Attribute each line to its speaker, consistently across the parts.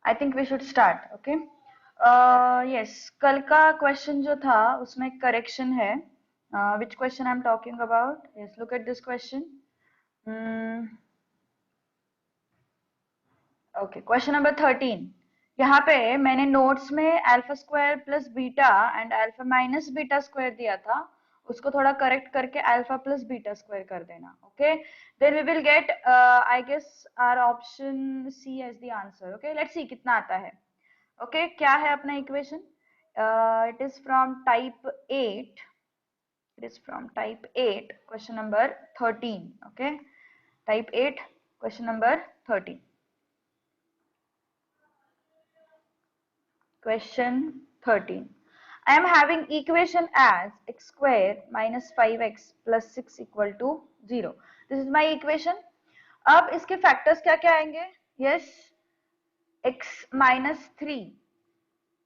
Speaker 1: I think we should start. Okay. Yes, कल का question जो था उसमें करेक्शन है. Which question I am talking about? Yes, look at this question. Okay, question number 13. यहाँ पे मैंने नोट्स में alpha square plus beta and alpha minus beta square दिया था. उसको थोड़ा करेक्ट करके अल्फा प्लस बीटा स्क्वायर कर देना. Okay, then we will get I guess our option C as the answer. Okay, let's see कितना आता है. ओके, क्या है अपना equation? It is from type 8. It is from type 8, question number 13. Okay, type 8, question number 13. Question 13. I am having equation as x square minus 5x plus 6 equal to 0. This is my equation. अब इसके factors क्या क्या आएंगे? Yes, x minus 3,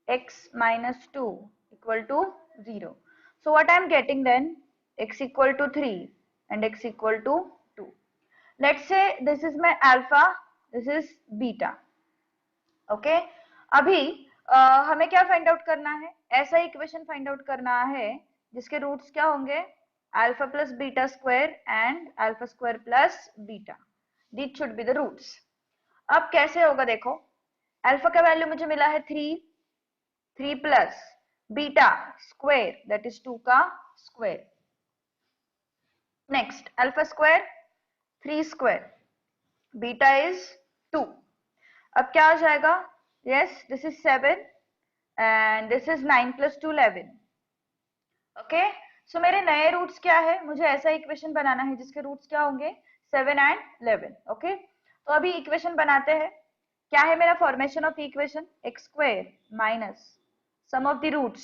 Speaker 1: x minus 2 equal to 0. So what I am getting then? X equal to 3 and x equal to 2. Let's say this is my alpha, this is beta. Okay, अभी हमें क्या find out करना है? ऐसा equation find out करना है जिसके roots क्या होंगे? Alpha plus beta square and alpha square plus beta. These should be the roots. अब कैसे होगा देखो. अल्फा का वैल्यू मुझे मिला है 3. 3 plus beta square that is 2 का square. Next alpha square 3 square, beta is 2. अब क्या हो जाएगा? Yes, this is 7 and this is 9 plus 2 11. Okay, so मेरे नए रूट्स क्या है? मुझे ऐसा इक्वेशन बनाना है जिसके रूट्स क्या होंगे? 7 एंड 11. ओके, तो अभी इक्वेशन बनाते हैं. क्या है मेरा formation of equation? X square minus sum of the roots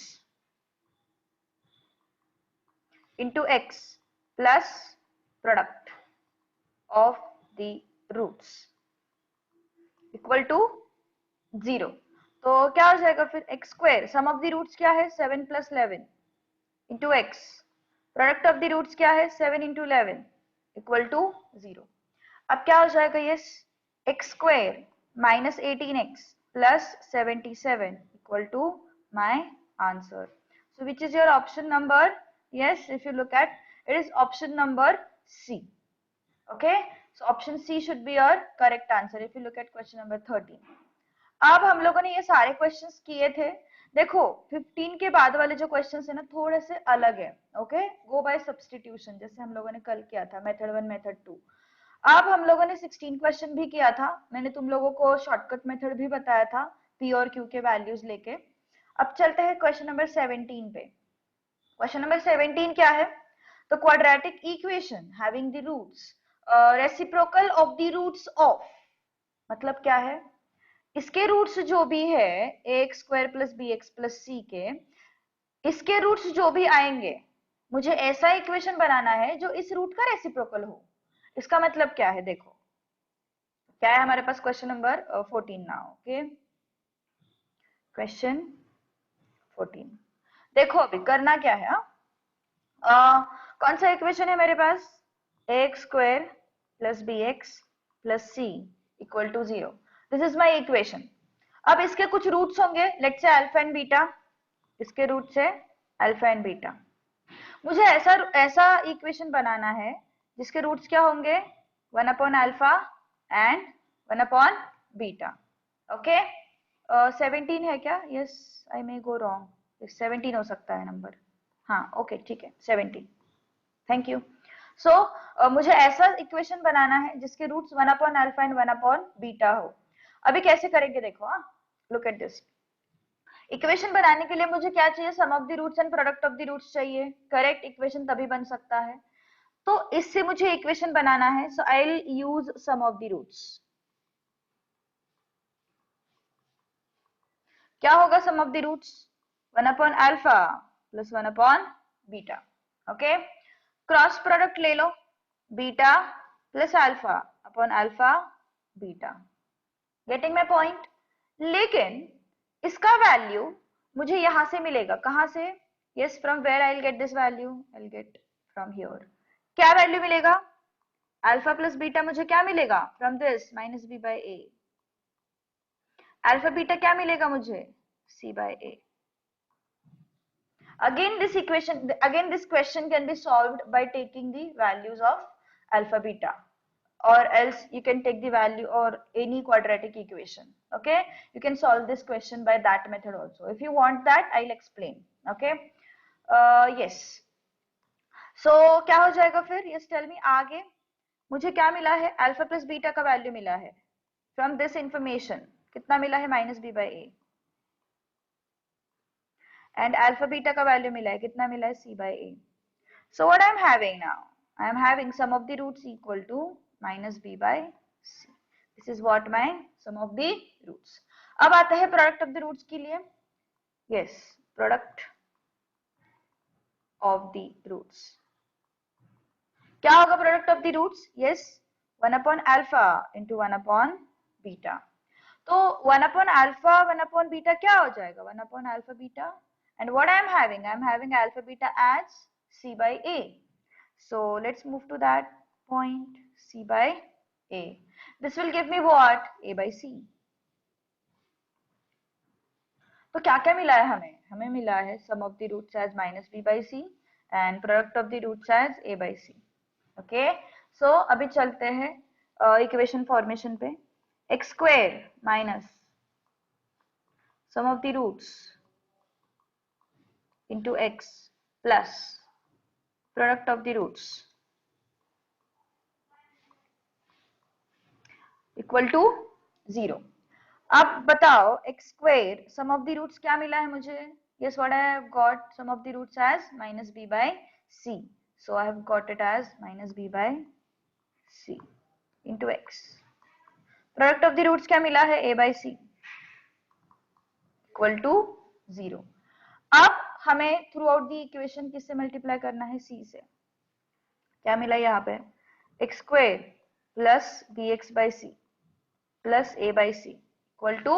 Speaker 1: into x plus product of the roots equal to 0. तो क्या हो जाएगा फिर? X square sum of the roots क्या है? 7 plus 11 into x. Product of the roots क्या है? 7 into 11 equal to 0. अब क्या हो जाएगा? Yes, x square minus 18x plus 77 equal to my answer. So which is your option number? Yes, if you look at it is option number C. Okay, so option C should be your correct answer if you look at question number 13. अब हम लोगों ने ये सारे questions किए थे. देखो 15 के बाद वाले जो क्वेश्चंस है ना थोड़े से अलग है. ओके, गो बाय सब्स्टिट्यूशन जैसे हम लोगों ने कल किया था मेथड 1 मेथड 2. अब हम लोगों ने 16 क्वेश्चन भी किया था. मैंने तुम लोगों को शॉर्टकट मेथड भी बताया था पी और क्यू के वैल्यूज लेके. अब चलते हैं क्वेश्चन नंबर 17 पे. क्वेश्चन नंबर 17 क्या है? तो quadratic equation having the roots reciprocal of the roots of, मतलब क्या है? इसके रूट्स जो भी है ax square plus b x plus c के, इसके रूट्स जो भी आएंगे मुझे ऐसा इक्वेशन बनाना है जो इस रूट का रेसिप्रोकल हो. इसका मतलब क्या है? देखो क्या है हमारे पास question number 14 now. Okay, question 14. देखो अभी करना क्या है. कौन सा इक्वेशन है मेरे पास? X square plus b x plus c equal to 0. This is my equation. अब इसके कुछ रूट्स होंगे, let's say alpha and beta. इसके रूट्स है अल्फा एंड बीटा. मुझे ऐसा ऐसा इक्वेशन बनाना है जिसके रूट्स क्या होंगे? 1 upon alpha and 1 upon beta. Okay, 17 है क्या? यस, आई मे गो रॉन्ग. 17 हो सकता है नंबर. हाँ, ओके, ठीक है, 17. Thank you. सो मुझे ऐसा इक्वेशन बनाना है जिसके roots 1 upon alpha and 1 upon beta हो. अभी कैसे करेंगे देखो. हाँ, लुक एट दिस. इक्वेशन बनाने के लिए मुझे क्या चाहिए? Sum of the roots and product of the roots चाहिए. करेक्ट इक्वेशन तभी बन सकता है. तो इससे मुझे इक्वेशन बनाना है. So I will use sum of the roots. क्या होगा sum of the roots? 1 upon alpha plus 1 upon beta. Okay, cross product ले लो. Beta plus alpha upon alpha beta. Getting my point? लेकिन इसका वैल्यू मुझे यहां से मिलेगा. कहां से? Yes, from where I will get this value? I will get from here. क्या वैल्यू मिलेगा? अल्फा प्लस बीटा मुझे क्या मिलेगा? From this minus b by a. Alpha beta क्या मिलेगा मुझे, c by a. Again this question can be solved by taking the values of alpha beta, or else you can take the value or any quadratic equation. Okay, you can solve this question by that method also. If you want that, I'll explain. Okay, yes. So क्या हो जाएगा फिर, yes tell me. आगे मुझे क्या मिला है, alpha plus beta का वैल्यू मिला है फ्रॉम दिस इंफॉर्मेशन. कितना मिला है, minus b by a. And alpha beta का वैल्यू मिला है, कितना मिला है, c by a. So what I'm having now? I'm having sum of the roots equal to minus b by c. This is what my sum of the roots. अब आता है product of the roots के लिए. Yes, product of the roots. क्या होगा product of the roots? Yes, 1 upon alpha into 1 upon beta. तो 1 upon alpha 1 upon beta क्या हो जाएगा, 1 upon alpha beta. And what I'm having alpha beta as c by a. So let's move to that point, c by a. This will give me what, a by c. तो क्या क्या मिला है हमें, हमें मिला है sum of the roots as minus b by c and product of the roots as a by c. Okay, so अभी चलते हैं इक्वेशन फॉर्मेशन पे. x square minus sum of the roots into x plus product of the roots equal to 0. अब बताओ x square sum of the roots क्या मिला है मुझे. yes, what I have got sum of the roots as minus b by c. So I have got it as minus b by c into x. Product of the roots क्या मिला है, a by c equal to 0. अब हमें throughout the equation किससे multiply करना है, c से. क्या मिला यहाँ पे, x square plus bx by c plus a by c equal to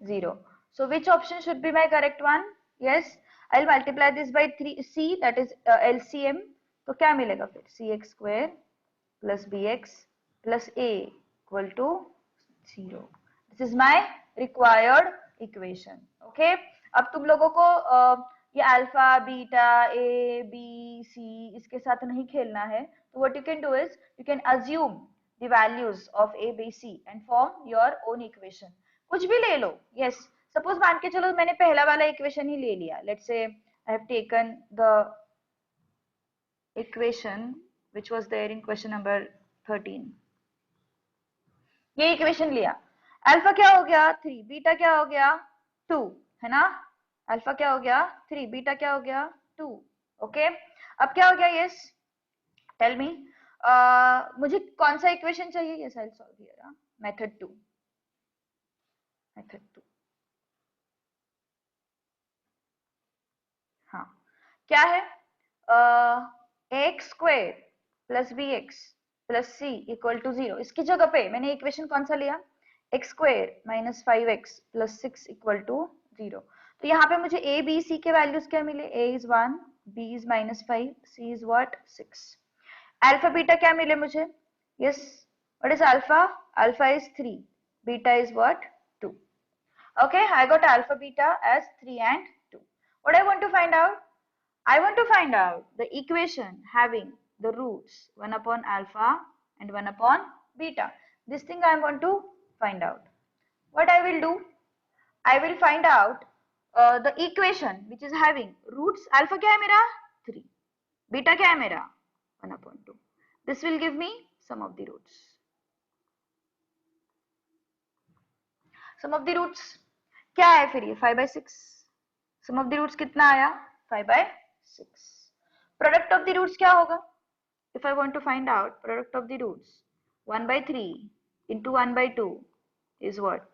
Speaker 1: 0. So which option should be my correct one? Yes, I'll multiply this by 3c, that is LCM. तो क्या मिलेगा फिर, cx square plus bx plus a equal to 0. This is my required equation. Okay, अब तुम लोगों को ये alpha beta a b c इसके साथ नहीं खेलना है. तो what you can do is you can assume the values of a b c and form your own equation. कुछ भी ले लो. yes, suppose मान के चलो मैंने पहला वाला इक्वेशन ही ले लिया. let's say I have taken the equation which was there in question number 13. ये इक्वेशन लिया. अल्फा क्या हो गया 3, बीटा क्या हो गया 2, है ना. अल्फा क्या हो गया 3, बीटा क्या हो गया 2. ओके, अब क्या हो गया, यस टेल मी. मुझे कौन सा इक्वेशन चाहिए, yes I will solve here. Method 2, method 2. हाँ, क्या है, x square plus b x plus c equal to 0. इसकी जगह पे मैंने इक्वेशन कौन सा लिया, x square minus 5x plus 6 equal to 0. तो यहाँ पे मुझे a b c के वैल्यूज क्या मिले, a is 1, b is -5, c is what 6. Alpha beta क्या मिले मुझे, yes, what is alpha, alpha is 3, beta is what 2. Okay, I got alpha beta as 3 and 2. What I want to find out, I want to find out the equation having the roots 1 upon alpha and 1 upon beta. This thing I want to find out. What I will do, I will find out the equation which is having roots. Alpha क्या है मेरा 3, beta क्या है मेरा 1 upon 2. This will give me sum of the roots. Sum of the roots क्या है फिर, ये 5 by 6. Sum of the roots कितना आया, 5 by 6. Product of the roots क्या होगा, if I want to find out product of the roots, 1 by 3 into 1 by 2 is what,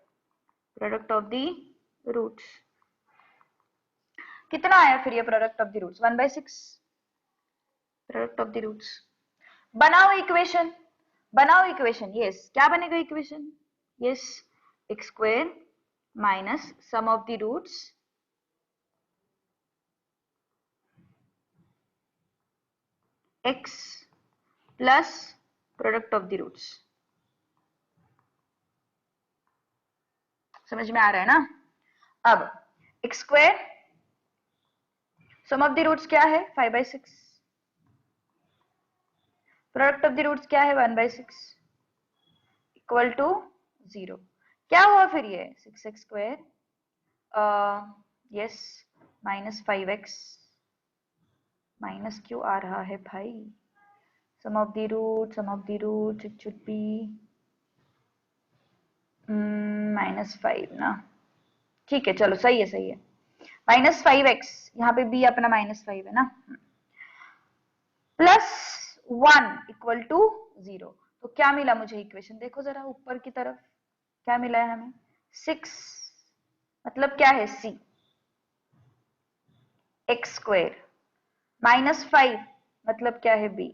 Speaker 1: product of the roots. कितना आया फिर ये product of the roots, 1 by 6. product of the roots. बनाओ equation, बनाओ equation. Yes, क्या बनेगा equation, yes, x square minus sum of the roots x plus product of the roots. समझ में आ रहा है ना? अब x square, sum of the roots क्या है 5/6, प्रोडक्ट ऑफ द रूट्स क्या है 1/6 इक्वल टू 0। क्या हुआ फिर ये 6x square, yes, -5x, minus क्यों आ रहा है भाई? Sum of the roots it should be -5 ना, ठीक है चलो सही है सही है, -5x, यहाँ पे b अपना -5 है ना, +1 इक्वल टू 0। तो क्या मिला मुझे इक्वेशन, देखो जरा ऊपर की तरफ क्या मिला है हमें, 6 मतलब क्या है c, एक्स स्क्वायर, -5 मतलब क्या है b,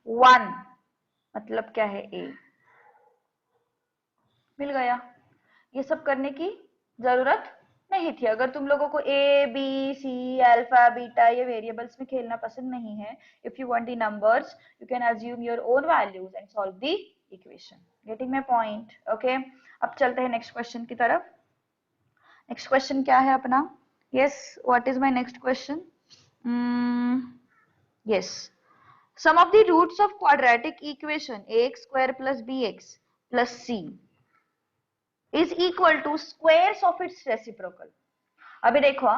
Speaker 1: 1 मतलब क्या है a। मिल गया। ये सब करने की जरूरत नहीं थी। अगर तुम लोगों को a b c alpha beta ये वेरिएबल्स में खेलना पसंद नहीं है, if you want the numbers you can assume your own values and solve the equation. Getting my point? Okay, अब चलते हैं नेक्स्ट क्वेश्चन की तरफ। नेक्स्ट क्वेश्चन क्या है अपना? Yes, what is my next question? Yes, sum of the roots of quadratic equation ax square plus bx plus c is equal to squares of its reciprocal। अभी देखो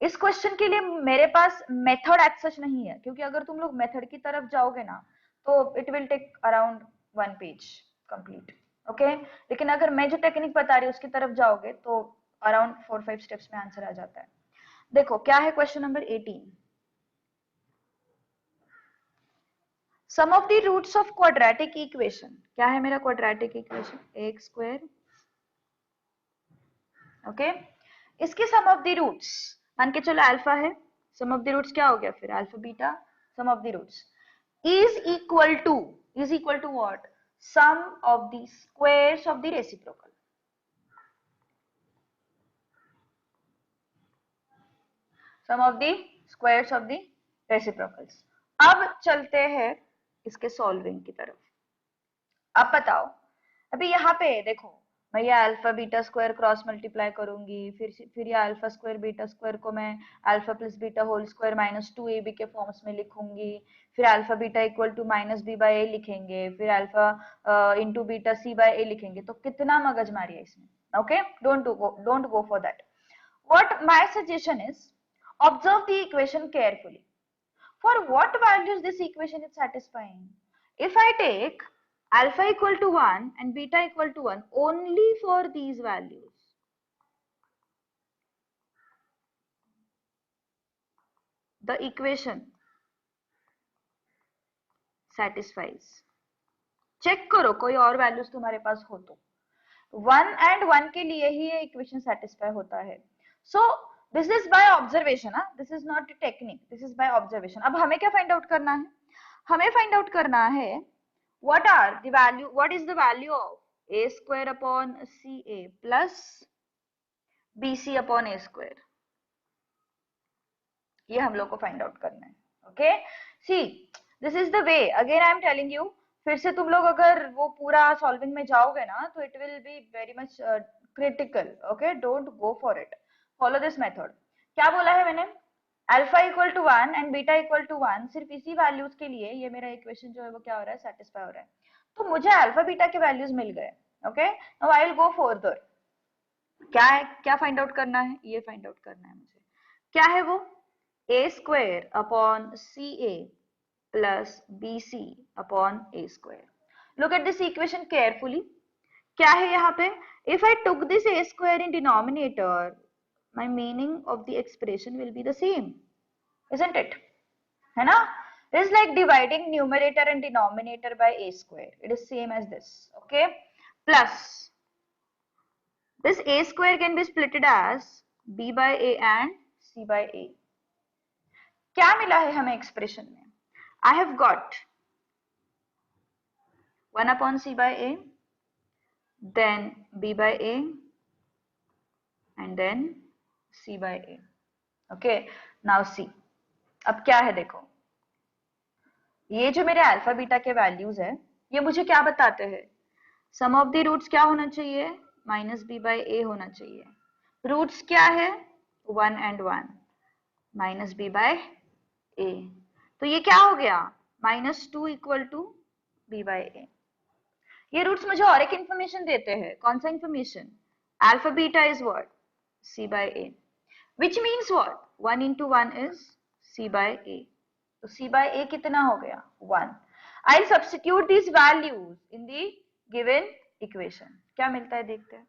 Speaker 1: इस question के लिए मेरे पास मेथड एज सच नहीं है, क्योंकि अगर तुम लोग मेथड की तरफ जाओगे ना तो it will take around 1 page complete. Okay, लेकिन अगर मैं जो टेक्निक बता रही हूँ उसकी तरफ जाओगे तो अराउंड 4-5 स्टेप्स में आंसर आ जाता है। देखो क्या है question number 18, sum of the roots of quadratic equation. क्या है मेरा quadratic equation? X square, okay, इसके सम ऑफ द रूट्स मान के चलो अल्फा है, सम ऑफ द रूट्स क्या हो गया फिर? Alpha beta, sum of the roots is equal to what? Sum of the squares of the reciprocal. Sum of the squares of the reciprocals. अब चलते हैं इसके सॉल्विंग की तरफ। अब बताओ, अभी यहाँ पे देखो, मैं ये alpha beta square cross multiply करूंगी, फिर ये अल्फा स्क्वायर बीटा स्क्वायर को मैं alpha plus beta whole square -2ab के फॉर्म्स में लिखूंगी, फिर alpha beta equal to -b/a लिखेंगे, फिर अल्फा इंटू बीटा c/a लिखेंगे। तो कितना मगजमारी है इसमें? Okay, don't go for that. What my suggestion is, observe the equation carefully. For what values this equation is satisfying? If I take alpha equal to 1 and beta equal to 1 only for these values, the equation satisfies। Check करो कोई और values तुम्हारे पास हो तो, 1 and 1 के लिए ही ये equation satisfy होता है। So this is by observation, this is not technique, this is by observation. अब हमें क्या फाइंड आउट करना है? हमें फाइंड आउट करना है what is the value of a square upon ca plus bc upon a square। ये हम लोग को फाइंड आउट करना है। Okay, see this is the way, again I am telling you, फिर से तुम लोग अगर वो पूरा सॉल्विंग में जाओगे ना तो it will be very much critical. Okay, don't go for it, follow this method. क्या बोला है मैंने? Alpha equal to 1 and beta equal to 1, सिर्फ इसी वैल्यूज के लिए ये मेरा इक्वेशन जो है वो क्या हो रहा है? सेटिस्फाई हो रहा है। तो मुझे अल्फा बीटा के वैल्यूज मिल गए। Okay, now I will go further. क्या है, क्या फाइंड आउट करना है? ये फाइंड आउट करना है मुझे। क्या है वो? a square upon ca plus bc upon a square. Look at this equation carefully. क्या है यहाँ पे? If I took this a square in denominator, my meaning of the expression will be the same, isn't it? है ना? It is like dividing numerator and denominator by a square. It is same as this. Okay, plus this a square can be splitted as b by a and c by a। क्या मिला है हमें expression में? I have got 1 upon c by a, then b by a and then c by a। Okay, now c। अब क्या है देखो, ये जो मेरे अल्फा बीटा के वैल्यूज है ये मुझे क्या बताते हैं? सम ऑफ द रूट्स क्या होना चाहिए, माइनस बी बाई ए होना चाहिए। रूट्स क्या है, 1 and 1, माइनस बी बाय ए। तो ये क्या हो गया, -2 इक्वल टू बी बाय ए। ये रूट्स मुझे और एक इंफॉर्मेशन देते हैं, कौन सा information, alpha beta is what, c by a, which means what, 1 into 1 is c by a। तो c by a कितना हो गया, 1। I'll substitute these values in the given equation। क्या मिलता है देखते हैं,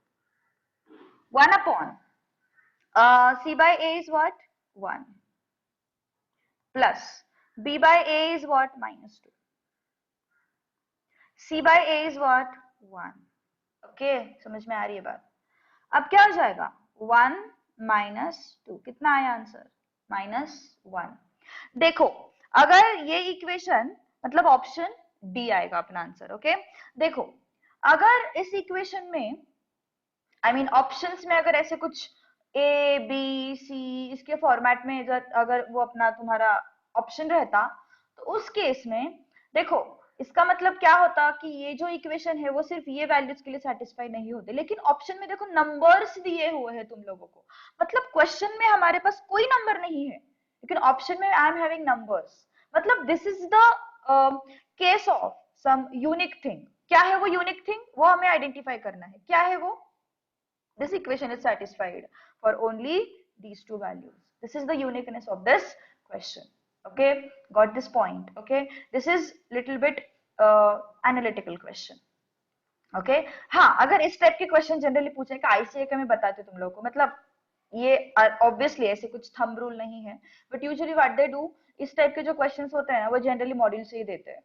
Speaker 1: 1 upon c by a is what, 1 plus b by a is what, -2, c by a is what, 1। Okay, समझ में आ रही है बात। अब क्या हो जाएगा, 1 -2, कितना आया आंसर, -1। देखो अगर ये इक्वेशन, मतलब ऑप्शन डी आएगा अपना आंसर। ओके देखो, अगर इस इक्वेशन में, आई मीन ऑप्शंस में अगर ऐसे कुछ ए बी सी इसके फॉर्मेट में अगर वो अपना तुम्हारा ऑप्शन रहता, तो उस केस में देखो इसका मतलब क्या होता कि ये जो इक्वेशन है वो सिर्फ ये वैल्यूज के लिए सेटिस्फाई नहीं होते, लेकिन ऑप्शन में देखो नंबर्स दिए हुए हैं तुम लोगों को, मतलब क्वेश्चन में हमारे पास कोई नंबर नहीं है, लेकिन ऑप्शन में आई एम हैविंग नंबर्स। मतलब this is the case of some unique thing. क्या है वो यूनिक थिंग, वो हमें आइडेंटिफाई करना है। क्या है वो, this equation is satisfied for only these two values. This is the uniqueness of this question। Okay, got this point? Okay, this is little bit analytical question। Okay हाँ, अगर इस टाइप के क्वेश्चन जनरली पूछे कि ICA के मैं बताती हूँ तुम लोगों को, मतलब ये ऑब्वियसली ऐसे कुछ थंब रूल नहीं है, but usually what they do, इस टाइप के जो क्वेश्चंस होते हैं ना वो जनरली मॉड्यूल से ही देते हैं।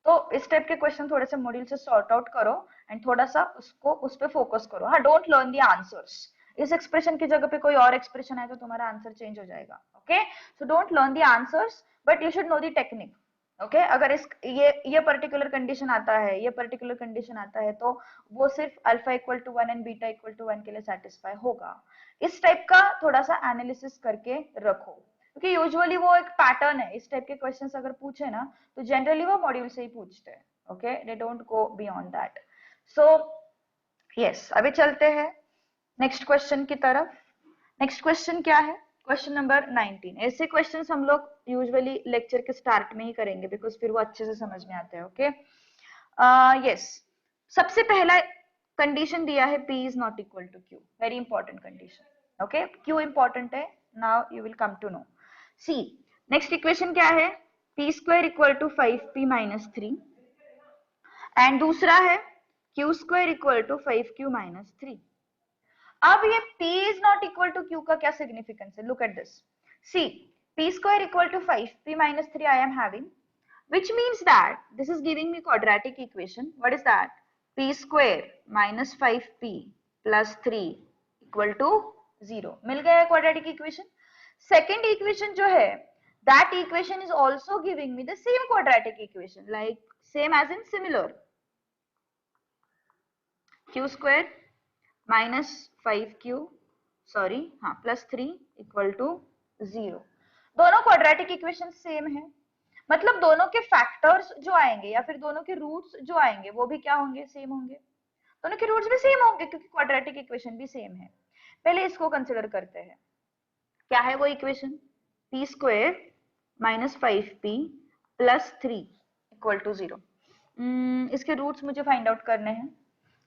Speaker 1: तो इस टाइप के क्वेश्चन थोड़े से मॉड्यूल से सॉर्ट आउट करो एंड थोड़ा सा उसको उस पर फोकस करो। हाँ, डोंट लर्न द आंसर्स, इस एक्सप्रेशन की जगह पे कोई और एक्सप्रेशन आए तो तुम्हारा आंसर चेंज हो जाएगा। Okay, so don't learn the answers but you should know the technique. Okay अगर इस ये पर्टिकुलर कंडीशन आता है, ये पर्टिकुलर कंडीशन आता है, तो वो सिर्फ alpha equal to 1 and beta equal to 1 के लिए सेटिस्फाई होगा। इस टाइप का थोड़ा सा एनालिसिस करके रखो, क्योंकि यूजुअली वो एक पैटर्न है, इस टाइप के क्वेश्चंस अगर पूछे ना तो जनरली वो मॉड्यूल से ही पूछते हैं। Okay, they don't go beyond that. So yes, अभी चलते हैं नेक्स्ट क्वेश्चन की तरफ। नेक्स्ट क्वेश्चन क्या है, क्वेश्चन नंबर 19। ऐसे क्वेश्चंस हम लोग यूजुअली लेक्चर के स्टार्ट में ही करेंगे, बिकॉज फिर वो अच्छे से समझ में आते हैं। ओके यस, सबसे पहला कंडीशन दिया है p is not equal to q, very important condition. Okay, q important है, now you will come to know. See next equation क्या है, p square equal to 5p minus 3 and दूसरा है q square equal to 5q minus 3। अब ये p is not equal to q का क्या significance है, look at this, see p square equal to 5p minus 3 I am having, which means that this is giving me quadratic equation। what is that, p square minus 5p plus 3 equal to 0, मिल गया quadratic equation। second equation जो है, that equation is also giving me the same quadratic equation, like same as in similar, q square minus 5q sorry हाँ plus 3 equal to 0। दोनों quadratic equation same है, मतलब दोनों के factors जो आएंगे या फिर दोनों के रूट्स जो आएंगे वो भी क्या होंगे, सेम होंगे। दोनों के रूट्स भी सेम होंगे क्योंकि क्वाड्रेटिक इक्वेशन भी सेम है। पहले इसको कंसिडर करते हैं, क्या है वो equation, p square minus 5p plus 3 equal to 0। इसके रूट्स मुझे फाइंड आउट करने हैं।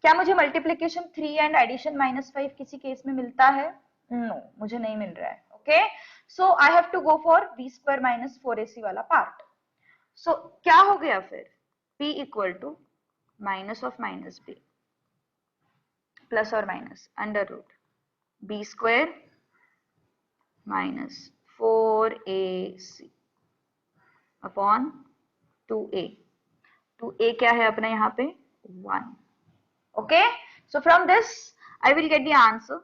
Speaker 1: क्या मुझे मल्टीप्लीकेशन 3 एंड एडिशन -5 किसी केस में मिलता है, नो मुझे नहीं मिल रहा है। Okay, so I have to go for b square minus 4ac वाला पार्ट। सो क्या हो गया फिर, p equal to minus of minus b plus और minus under root b square minus 4ac upon 2a। 2a क्या है अपना यहाँ पे 1। Okay, so from this I will get the answer,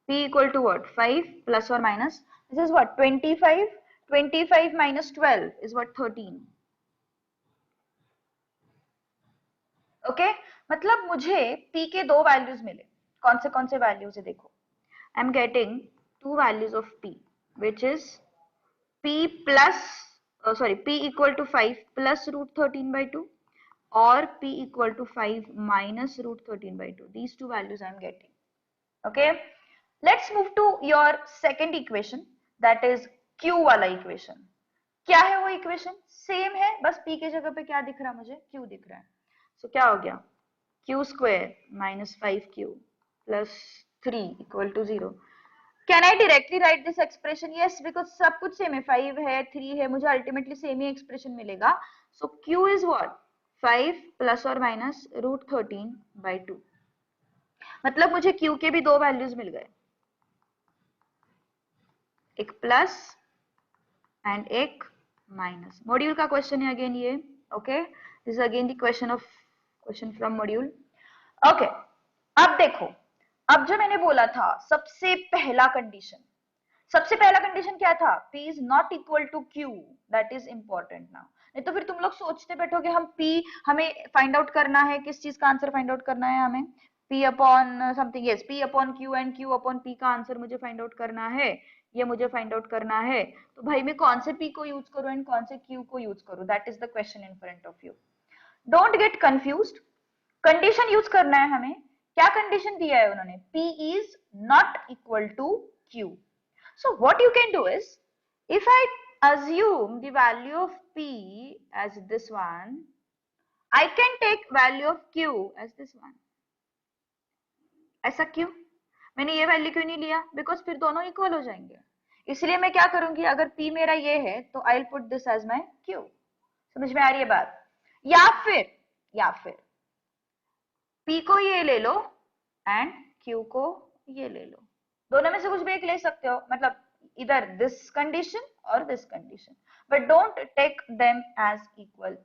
Speaker 1: p equal to what, 5 plus or minus, this is what 25, 25 minus 12 is what 13। okay, मतलब मुझे p के दो values मिले, कौन से वैल्यूज है देखो, I am getting two values of p which is p plus p equal to 5 plus root 13 by 2 or p equal to 5 minus root 13 by 2. These two values I am getting. Okay, let's move to your second equation, that is q वाला equation. क्या है वो equation? Same है, बस p के जगह पे क्या दिख रहा है मुझे? q दिख रहा है. सो क्या हो गया? q square minus 5q plus 3 equal to 0. Can I directly write this expression? Yes, because सब कुछ सेम है, 5 है 3 है, मुझे अल्टीमेटली सेम ही एक्सप्रेशन मिलेगा. सो q इज व्हाट? 5 प्लस और माइनस रूट 13 बाई 2. मतलब मुझे q के भी दो वैल्यूज मिल गए, एक प्लस एंड एक माइनस. मॉड्यूल का क्वेश्चन है अगेन ये. Okay, this is again the question from module. Okay, अब देखो, अब जो मैंने बोला था सबसे पहला कंडीशन क्या था? p is not equal to q. That is important now. नहीं तो फिर तुम लोग सोचते बैठोगे हम p, हमें फाइंड आउट करना है, किस चीज का आंसर फाइंड आउट करना है हमें? p upon something. Yes, p upon q and q upon p का आंसर मुझे फाइंड आउट करना है, ये मुझे फाइंड आउट करना है. तो भाई मैं कौन से p को यूज करूं एंड कौन से q को यूज करूं? That is the question in front of you. Don't get confused. Condition use करना है हमें. क्या कंडीशन दिया है उन्होंने? p is not equal to q. So what you can do is, if I assume the value of p as this one, I can take value of q as this one. ऐसा क्यों? मैंने ये value क्यों नहीं लिया? Because फिर दोनों equal हो जाएंगे. इसलिए मैं क्या करूंगी, अगर p मेरा ये है तो I will put this as my q. समझ में आ रही है बात? या फिर p को ये ले लो एंड q को ये ले लो. दोनों में से कुछ भी एक ले सकते हो, मतलब either this condition or this condition, but don't take them as equal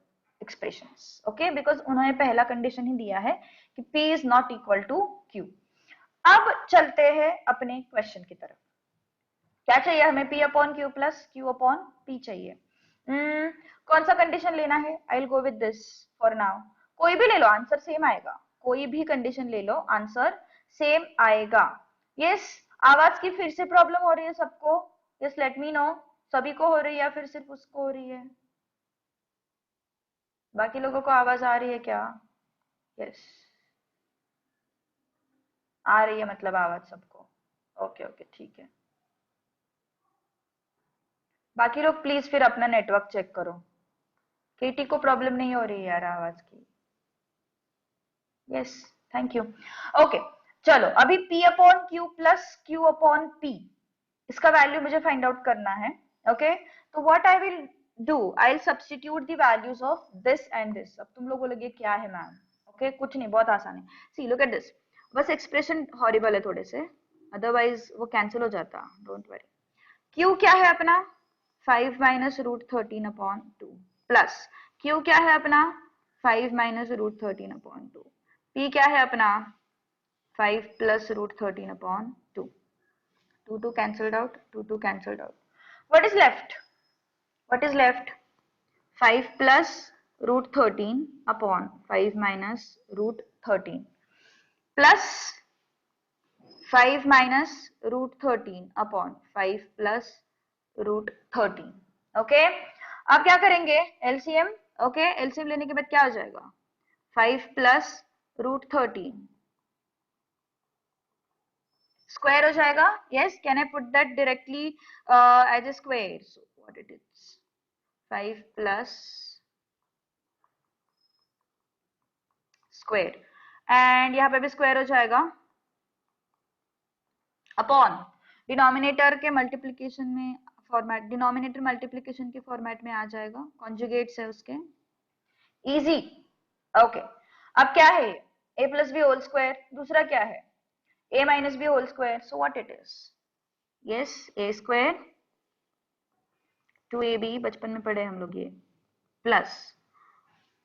Speaker 1: expressions. Okay, because उन्होंने पहला कंडीशन ही दिया है कि p is not equal to q. अब चलते हैं अपने क्वेश्चन की तरफ. क्या चाहिए हमें? p upon q plus q upon p चाहिए. कौन सा कंडीशन लेना है? I will go with this for now. कोई भी ले लो, आंसर सेम आएगा. कोई भी कंडीशन ले लो, आंसर सेम आएगा. यस, आवाज की फिर से प्रॉब्लम हो रही है सबको? Yes, let me no. सभी को हो रही है या फिर सिर्फ उसको हो रही है? बाकी लोगों को आवाज आ रही है क्या? यस, आ रही है, मतलब आवाज सबको. ओके ओके, ठीक है. बाकी लोग प्लीज फिर अपना नेटवर्क चेक करो. केटी को प्रॉब्लम नहीं हो रही है यार आवाज की? Yes, thank you. ओके, चलो अभी p upon q plus q upon p, इसका वैल्यू मुझे फाइंड आउट करना है. ओके, तो what I will do, I will substitute the values of this and this. अब तुम लोग बोलोगे क्या है मैम? ओके, कुछ नहीं, बहुत आसान है. See look at this. बस एक्सप्रेशन हॉरिबल है थोड़े से, अदरवाइज वो कैंसिल हो जाता. Don't worry. q क्या है अपना? 5 minus root 13 upon 2 plus q क्या है अपना? 5 माइनस रूट 13 अपॉन 2. p क्या है अपना? 5 plus root 13 upon 2. 2 cancelled out, 2 cancelled out. What is left? 5 plus root 13 upon 5 minus root 13 plus 5 minus root 13 upon 5 plus root 13. Okay, अब क्या करेंगे? LCM. Okay, LCM लेने के बाद क्या हो जाएगा? 5 प्लस रूट 13 स्क्वायर हो जाएगा. Yes, can I put that directly as a square? So what it is, 5 plus square and यहाँ पे भी स्क्वायर हो जाएगा अपॉन डिनोमिनेटर के मल्टीप्लिकेशन में फॉर्मेट, डिनोमिनेटर मल्टीप्लिकेशन के फॉर्मेट में आ जाएगा, कॉन्जुगेट्स है उसके. इजी. ओके, अब क्या है? a plus b whole square. दूसरा क्या है? a minus b whole square. So what it is? Yes, a square 2ab, बचपन में पढ़े हम लोग ये, प्लस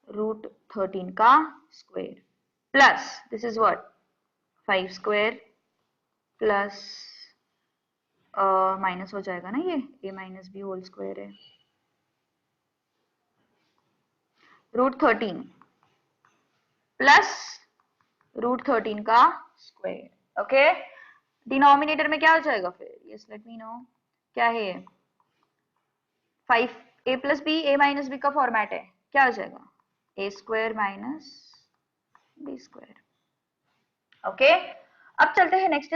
Speaker 1: रूट 13 का square plus this is what? 5 square plus minus हो जाएगा ना, ये a minus b whole square है, रूट 13 प्लस रूट 13 का स्क्वायर. ओके, डिनोमिनेटर में क्या हो जाएगा फिर? Yes, let me know. क्या है? 5 a plus b, a minus b का फॉर्मेट है, क्या हो जाएगा? A square minus b square. Okay, अब चलते हैं नेक्स्ट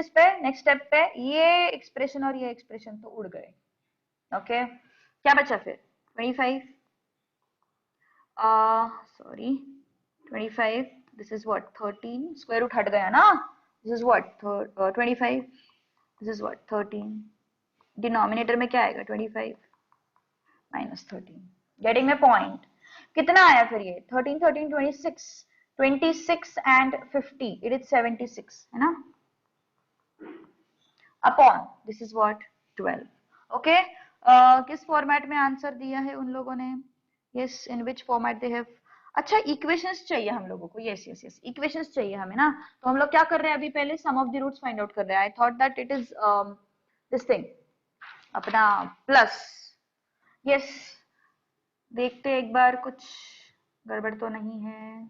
Speaker 1: स्टेप पे। ये एक्सप्रेशन और ये एक्सप्रेशन तो उड़ गए। ओके, क्या बचा फिर? 25, sorry 25, this is what 13, square root हट गया ना, this is what 25, this is what 13, denominator में क्या आएगा 25 माइनस 13, गेटिंग माय पॉइंट। कितना आया फिर ये 13 13 26, 26 एंड 50, इट इज 76 है ना, upon this is what 12। Okay, किस फॉर्मेट में आंसर दिया है उन लोगों ने? Yes, in which format they have. अच्छा, इक्वेशंस चाहिए हम लोगों को। यस यस यस, इक्वेशंस चाहिए हमें ना। तो हम लोग क्या कर रहे हैं अभी? पहले sum of the roots find out कर रहे हैं। I thought that it is this thing, अपना प्लस। यस, देखते एक बार कुछ गड़बड़ तो नहीं है।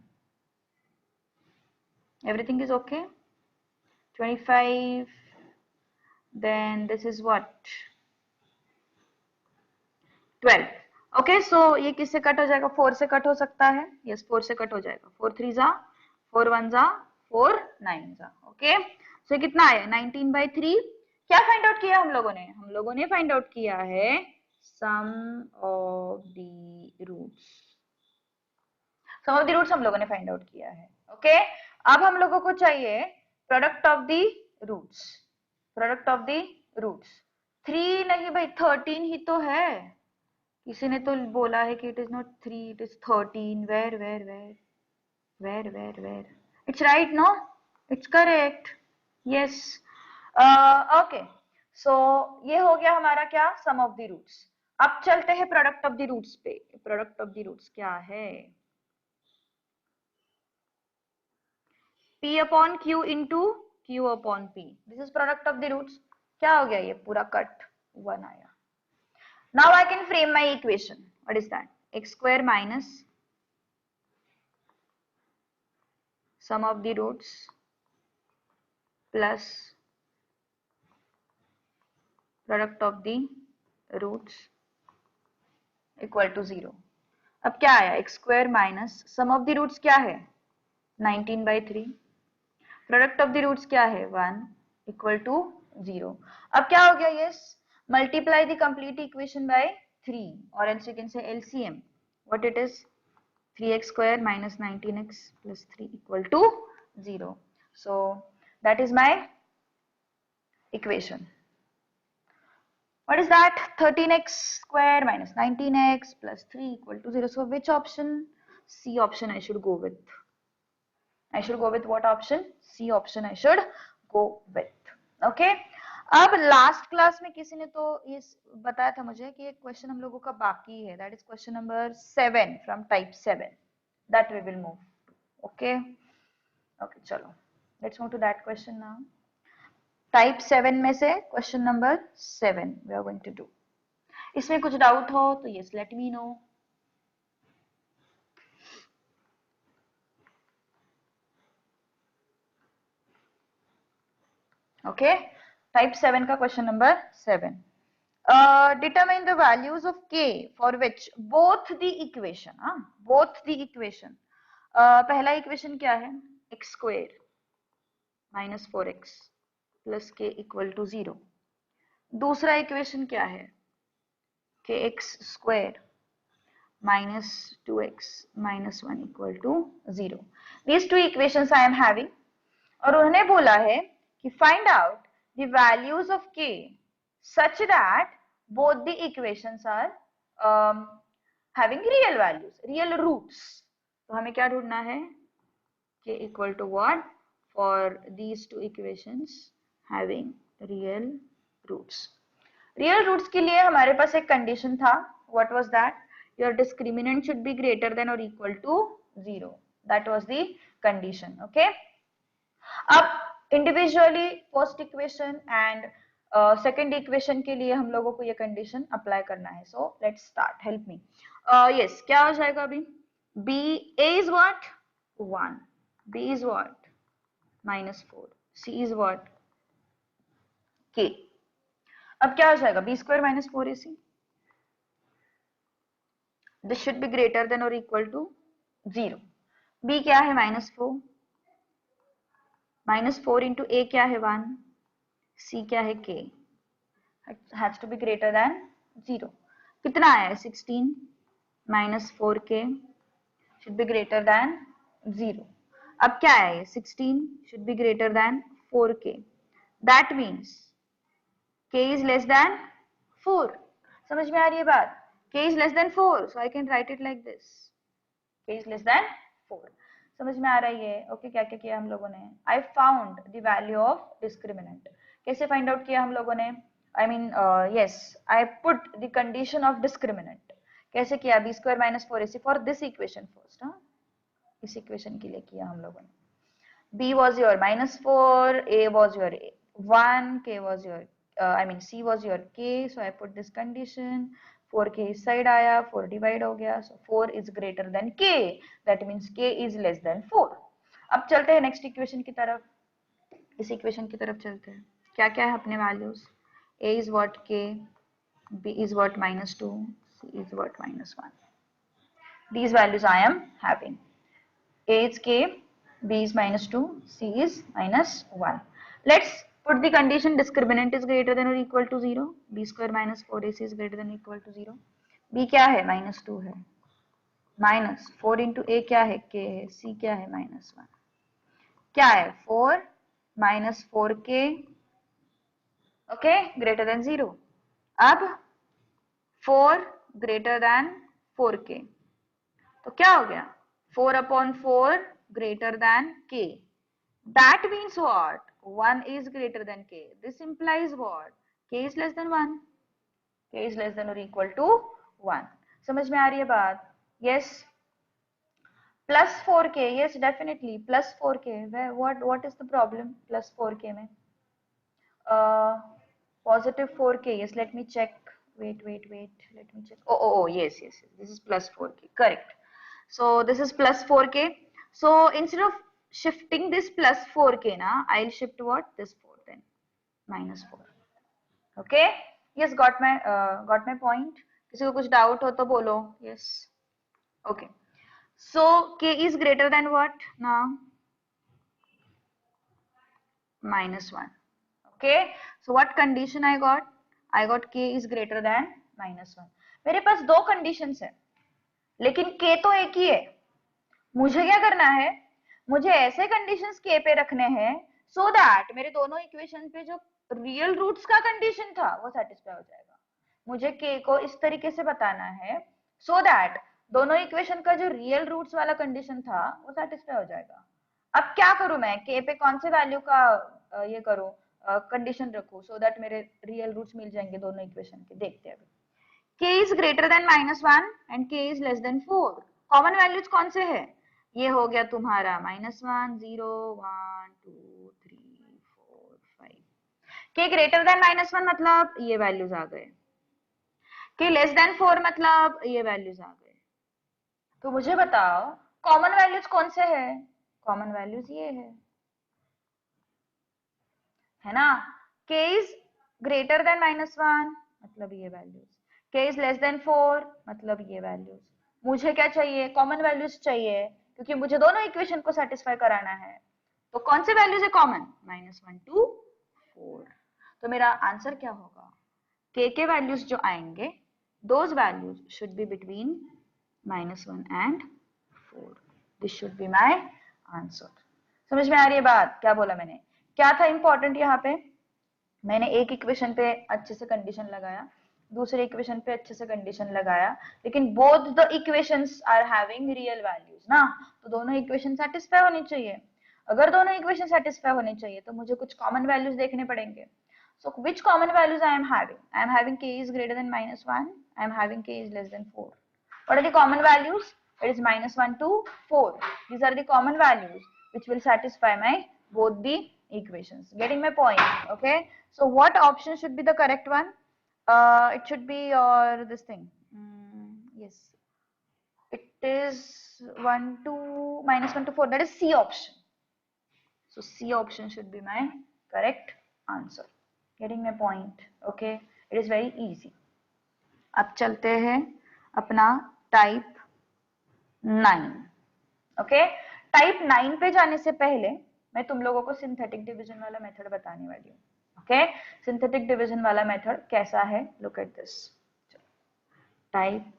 Speaker 1: Everything is okay. 25, then this is what 12। Okay, so ये किससे कट हो जाएगा? 4 से कट हो सकता है। यस, 4 से कट हो जाएगा। 4 3 जा 4 1 जा 4 9 जा। ओके, सो कितना आया 19/3। क्या फाइंड आउट किया हम लोगों ने? हम लोगों ने फाइंड आउट किया है sum of the roots. Sum of the roots हम लोगों ने फाइंड आउट किया है। ओके, अब हम लोगों को चाहिए product of the roots. Product of the roots 3 नहीं भाई, 13 ही तो है। किसी ने तो बोला है कि it is not 3, it is 13। Where it's right no, it's correct. Yes, okay, so ये हो गया हमारा क्या? Sum of the roots. अब चलते हैं प्रोडक्ट ऑफ द रूट्स पे। प्रोडक्ट ऑफ द रूट्स क्या है? P upon Q into Q upon P, this is product of the roots. क्या हो गया? ये पूरा कट 1 आया। Now I can frame my equation. What is that? X square minus sum of the roots plus product of the roots equal to 0. अब क्या आया? x square minus sum of the roots क्या है? 19/3। Product of the roots क्या है? 1 equal to 0। अब क्या हो गया? Yes, multiply the complete equation by 3, और एल्स यू कैन से LCM। What it is? 3x square minus 19x plus 3 equal to 0. So that is my equation. What is that? 13x square minus 19x plus 3 equal to 0. So which option? C option I should go with. I should go with what option? C option I should go with. Okay. अब last class में किसी ने तो ये बताया था मुझे कि एक क्वेश्चन हम लोगों का बाकी है, that is question number 7 from type 7, that we will move. Okay okay, चलो let's move to that question now. Type 7 में से question number 7 we are going to do. इसमें कुछ डाउट हो तो yes let me know. Okay, type 7 का question number 7। Determine the values of k for which both the equation, both the equation, पहला equation क्या है? x square minus 4x plus k equal to 0। दूसरा equation क्या है? kx square minus 2x minus 1 equal to 0। These two equations I am having, और उन्होंने बोला है कि find out the values of k such that both the equations are having real values, real roots। तो हमें क्या ढूंढना है? k equal to what for these two equations having real roots। real roots के लिए हमारे पास एक कंडीशन था। what was that? your discriminant should be greater than or equal to 0, that was the condition। okay, अब individually first equation and second equation के लिए हम लोगों को ये कंडीशन अप्लाई करना है। So let's start, help me. Yes, क्या हो जाएगा अभी? b a is what 1, b is what -4, c is what k। अब क्या हो जाएगा? b square minus 4ac, this should be greater than or equal to 0. b क्या है -4, -4 इंटू a क्या है 1, c क्या है k, has to be greater than 0. कितना आया 16 -4k should be greater than 0. अब क्या है 16 should be greater than 4k. That means k is less than 4. समझ में आ रही है बात? k is less than 4, so I can write it like this. k is less than 4. समझ में आ रही है? ओके, क्या क्या किया हम लोगों ने? I found the value of discriminant. कैसे फाइंड आउट किया हम लोगों ने? I mean, yes, I put the condition of discriminant. कैसे किया? b square minus 4ac for this equation first. हाँ, इस इक्वेशन के लिए किया हम लोगों ने. b was your -4, a was your 1, k was your I mean c was your k, so I put this condition. 4k इस साइड आया, 4 डिवाइड हो गया, so 4 is greater than k, that means k is less than 4. अब चलते हैं next equation की तरफ. इस इक्वेशन की तरफ चलते हैं. क्या क्या है अपने values? a is what k, b is what -2, c is what -1. These values I am having. A is k, b is -2, c is -1. Let's put the condition discriminant is greater than or equal to 0. b square minus 4ac is greater than or equal to 0. b क्या है? -2 है. -4 into a क्या है? k है. c क्या है? -1. क्या है? 4 -4k, ओके, ग्रेटर देन 0. अब 4 ग्रेटर देन 4k, तो क्या हो गया? 4/4 greater than k. That means what? 1 is greater than k. This implies what? K is less than 1. K is less than or equal to 1. समझ में आ रही है बात? Yes. Plus 4k. Yes, definitely. Plus 4k. What is the problem? Plus 4k में? Positive 4k. Yes, let me check. Wait. Let me check. Oh. Yes. This is plus 4k. Correct. So this is plus 4k. So instead of shifting this plus 4k, na, I'll shift what? This 4 then. -4. Okay? Yes, got my point. किसी को कुछ doubt हो तो बोलो. Yes. Okay. So k is greater than what now? -1. Okay. So what condition I got? I got k is greater than -1. मेरे पास दो conditions है, लेकिन k तो एक ही है. मुझे क्या करना है? मुझे ऐसे कंडीशंस k पे रखने हैं सो दैट मेरे दोनों इक्वेशन पे जो रियल रूट्स का कंडीशन था वो सेटिस्फाई हो जाएगा. मुझे k को इस तरीके से बताना है सो दैट दोनों इक्वेशन का जो रियल रूट्स वाला कंडीशन था वो सेटिस्फाई हो जाएगा. अब क्या करूं मैं? k पे कौन से वैल्यू का ये करूं, कंडीशन रखूं सो दैट मेरे रियल रूट्स मिल जाएंगे दोनों इक्वेशन के. देखते हैं अभी. k is greater than -1 and k is less than 4. Common values कौन से है? ये हो गया तुम्हारा -1, 0, 1, 2, 3, 4, 5. k greater than -1 मतलब ये वैल्यूज आ गए. k less than 4 मतलब ये वैल्यूज आ गए. तो मुझे बताओ कॉमन वैल्यूज कौन से है? कॉमन वैल्यूज ये है ना. k is greater than -1 मतलब ये values. k is less than 4 मतलब ये वैल्यूज. मुझे क्या चाहिए? कॉमन वैल्यूज चाहिए, क्योंकि मुझे दोनों इक्वेशन को सेटिस्फाई कराना है. तो कौन से वैल्यूज है कॉमन? -1 to 4. तो मेरा आंसर क्या होगा? k के वैल्यूज जो आएंगे those values should be between -1 and 4. This should be my answer. समझ में आ रही है बात? क्या बोला मैंने? क्या था इंपॉर्टेंट यहाँ पे? मैंने एक इक्वेशन पे अच्छे से कंडीशन लगाया, दूसरे इक्वेशन पे अच्छे से कंडीशन लगाया, लेकिन both the equations are having real values ना, तो दोनों इक्वेशन सेटिस्फाई होनी चाहिए. अगर दोनों इक्वेशन सेटिस्फाई होनी चाहिए तो मुझे कुछ कॉमन वैल्यूज देखने पड़ेंगे. So which common values I am having? I am having k is greater than -1. I am having k is less than 4. What are the common values? It is -1 to 4. These are the common values which will satisfy my both the equations. Getting my point? Okay. So what option should be the correct one? It should be your this thing. Yes. It is 1 to -1 to 4. That is C option. So C option should be my correct answer. Getting my point? Okay. It is very easy. अब चलते हैं अपना type 9. Okay, type 9 पे जाने से पहले मैं तुम लोगों को सिंथेटिक डिवीजन वाला मेथड बताने वाली हूँ। ओके, सिंथेटिक डिवीजन वाला मेथड कैसा है, लुक एट दिस। टाइप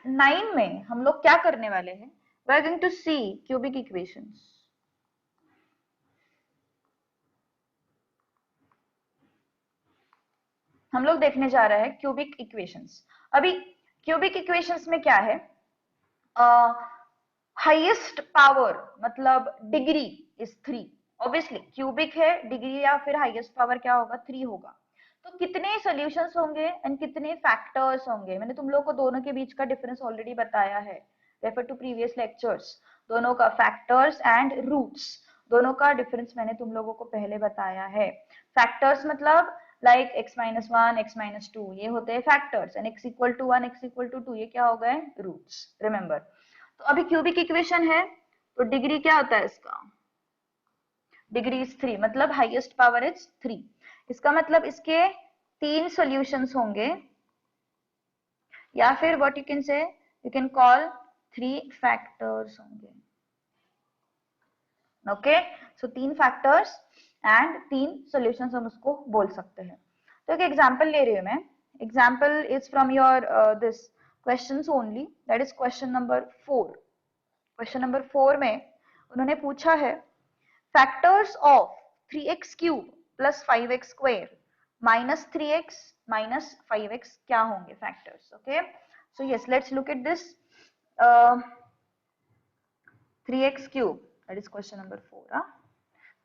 Speaker 1: 9 में हम लोग क्या करने वाले हैं, we are going to see cubic equations. हम लोग देखने जा रहे हैं क्यूबिक इक्वेशंस। अभी क्यूबिक इक्वेशंस में क्या है, हाईएस्ट पावर मतलब डिग्री इज 3। ऑब्वियसली क्यूबिक है, डिग्री या फिर हाईएस्ट पावर क्या होगा, 3 होगा। तो कितने सॉल्यूशंस होंगे एंड कितने फैक्टर्स होंगे, मैंने तुम लोगों को दोनों के बीच का डिफरेंस ऑलरेडी बताया है, रेफर टू प्रीवियस लेक्चर्स। दोनों का फैक्टर्स एंड रूट्स, दोनों का डिफरेंस मैंने तुम लोगों को पहले बताया है। फैक्टर्स मतलब like x minus 1, x minus 2, ये होते हैं factors, and x equal to 1, x equal to 2, ये क्या हो गए, रूट्स, रिमेंबर। तो अभी क्यूबिक इक्वेशन है, तो डिग्री क्या होता है इसका, डिग्री इज 3, मतलब हाईएस्ट पावर इज 3। इसका मतलब इसके 3 सॉल्यूशंस होंगे, या फिर what you can say, you can call 3 factors होंगे। Okay, so 3 factors and 3 solutions हम उसको बोल सकते हैं। तो एक एग्जांपल ले रही हूं मैं, example is from your this questions only, that is question number 4। Question number 4 में उन्होंने पूछा है factors of 3x cube plus 5x square minus 3x minus 5x क्या होंगे factors. Okay, so yes, let's look at this. 3x cube, that is question number 4,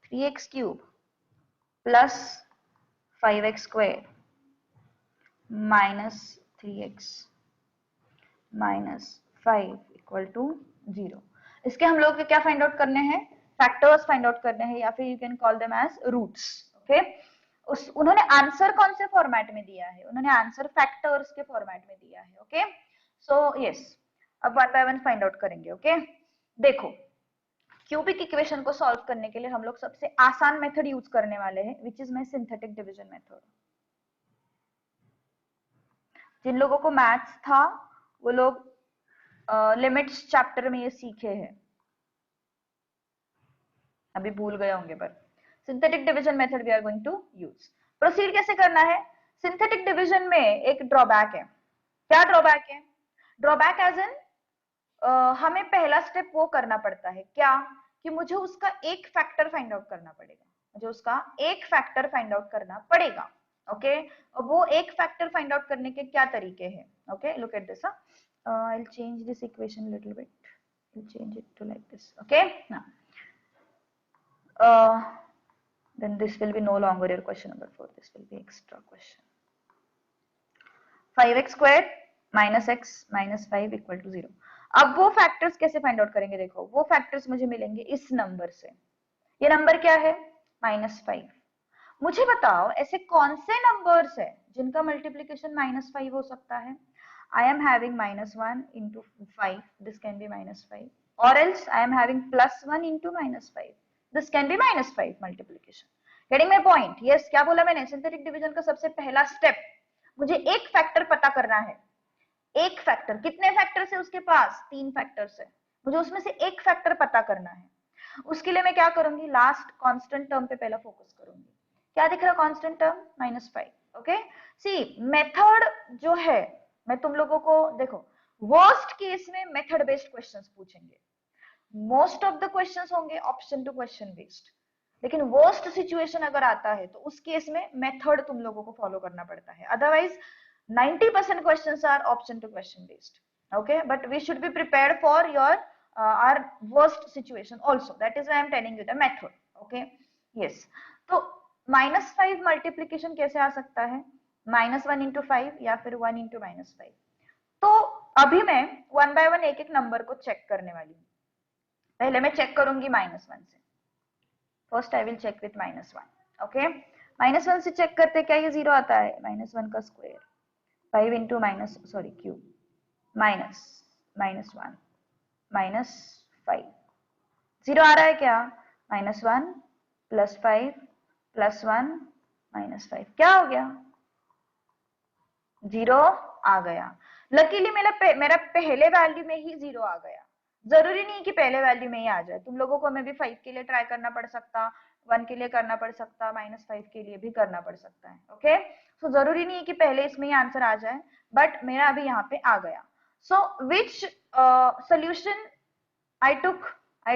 Speaker 1: 3x cube plus 5x square minus 3x minus 5 equal to 0। इसके हम लोग क्या find out करने हैं, factors find out करने हैं, या फिर you can call them as roots. Okay, उन्होंने आंसर कौन से फॉर्मेट में दिया है, उन्होंने आंसर फैक्टर्स के फॉर्मेट में दिया है। ओके, सो यस, अब one by one find out करेंगे। ओके, देखो क्यूबिक इक्वेशन को सॉल्व करने के लिए हम लोग सबसे आसान मेथड यूज करने वाले हैं, which is my synthetic division method. जिन लोगों को मैथ्स था वो लोग लिमिट्स चैप्टर में ये सीखे हैं, अभी भूल गए होंगे, पर synthetic division method we are going to use. Proceed कैसे करना है, सिंथेटिक डिवीजन में एक ड्रॉबैक है। क्या ड्रॉबैक है, ड्रॉबैक एज इन हमें पहला स्टेप वो करना पड़ता है क्या, कि मुझे उसका एक फैक्टर फाइंड आउट करना पड़ेगा, मुझे उसका एक फैक्टर फाइंड आउट करना पड़ेगा। ओके, और वो एक फैक्टर फाइंड आउट करने के क्या तरीके हैं। Okay, look at this, I will change this equation little bit, I will change it to like this. Okay, then this will be no longer your question number 4, this will be extra question। 5x square minus x minus 5 equal to 0। अब वो factors कैसे find out करेंगे, देखो वो factors मुझे मिलेंगे इस number से, ये नंबर क्या है, -5। मुझे बताओ ऐसे कौन से नंबर्स है जिनका मल्टीप्लीकेशन -5 हो सकता है। आई am having -1 into 5, this can be -5, or else I am having +1 into -5, this can be -5 multiplication। Getting my point, yes, क्या बोला मैंने, सिंथेटिक डिवीजन का सबसे पहला स्टेप, मुझे एक फैक्टर पता करना है। एक फैक्टर, कितने फैक्टर्स है उसके पास, 3 फैक्टर्स है, मुझे उसमें से एक फैक्टर पता करना है। उसके लिए मैं क्या करूंगी, लास्ट कांस्टेंट टर्म पे पहला फोकस करूंगी। क्या दिख रहा है कांस्टेंट टर्म, -5। ओके, सी मेथड जो है, मैं तुम लोगों को देखो, वर्स्ट केस में मेथड बेस्ड क्वेश्चंस पूछेंगे, मोस्ट ऑफ द क्वेश्चंस होंगे ऑप्शन टू क्वेश्चन बेस्ड, लेकिन वर्स्ट सिचुएशन अगर आता है तो उस केस में मेथड तुम लोगों को फॉलो करना पड़ता है, otherwise 90% questions are option to question based। Okay, but we should be prepared for your our worst situation also, that is why I am telling you the method। Okay, yes, तो -5 multiplication कैसे आ सकता है, -1 into 5 या फिर 1 into -5। तो अभी मैं one by one एक एक नंबर को चेक करने वाली हूँ। पहले मैं चेक करूंगी -1 से, first I will check with -1। Okay, -1 से चेक करते क्या ये 0 आता है, -1 का स्क्वायर, 5 into क्यूब, माइनस -1 -5, 0 आ रहा है क्या, -1 +5 +1 -5, क्या हो गया, 0 आ गया। लकीली मेरा पहले वैल्यू में ही 0 आ गया। जरूरी नहीं कि पहले वैल्यू में ही आ जाए, तुम लोगों को मैं भी 5 के लिए ट्राई करना पड़ सकता, 1 के लिए करना पड़ सकता, -5 के लिए भी करना पड़ सकता है। ओके, सो जरूरी नहीं है कि पहले इसमें ही आंसर आ जाए, बट मेरा अभी यहाँ पे आ गया। सो विच solution I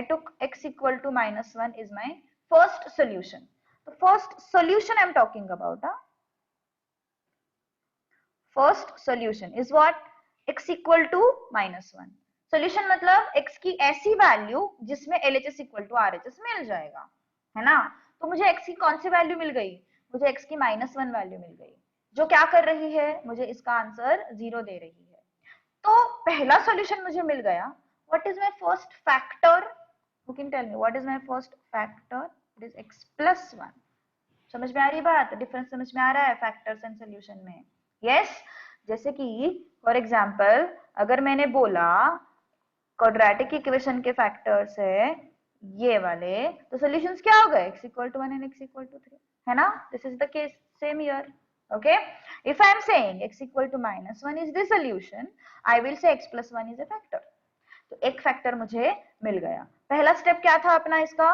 Speaker 1: took x equal to -1 is my first solution. The first solution I'm talking about. First solution is what? X equal to -1. Solution मतलब x की ऐसी वैल्यू जिसमें LHS equal to RHS मिल जाएगा, है ना? तो मुझे x की कौन सी वैल्यू मिल गई? मुझे x की -1 वैल्यू मिल गई, जो क्या कर रही है? मुझे इसका आंसर 0 दे रही है। तो पहला सॉल्यूशन मुझे मिल गया। What is my first factor? Who can tell me what is my first factor? It is x plus 1. समझ में आ रही बात? डिफरेंस समझ में आ रहा है फैक्टर्स एंड सॉल्यूशन में? Yes yes? जैसे कि फॉर एग्जांपल अगर मैंने बोला क्वाड्रेटिक इक्वेशन के फैक्टर्स है ये वाले, तो सॉल्यूशंस क्या हो गए? x equal to 1 and x equal to 3, है ना? This is the case same here. Okay, if I am saying x equal to -1 is the solution, I will say x plus 1 is a factor. तो एक factor मुझे मिल गया। पहला step क्या था अपना इसका?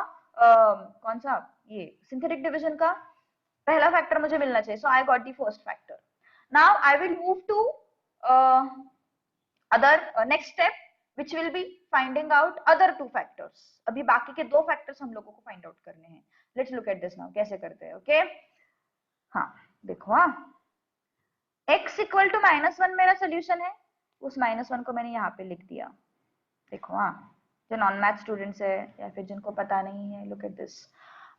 Speaker 1: कौन सा? ये सिंथेटिक डिवीजन का पहला फैक्टर मुझे मिलना चाहिए। So I got the first factor. Now I will move to other next step which will be finding out other two factors. अभी बाकी के दो फैक्टर्स हम लोगों को फाइंड आउट करने हैं। Let's look at this now, कैसे करते हैं? ओके हाँ देखो, हाँ x इक्वल टू -1 मेरा सोल्यूशन है, उस -1 को मैंने यहाँ पे लिख दिया। देखो हाँ, जो नॉन मैथ स्टूडेंट्स है या फिर जिनको पता नहीं है, लुक एट दिस।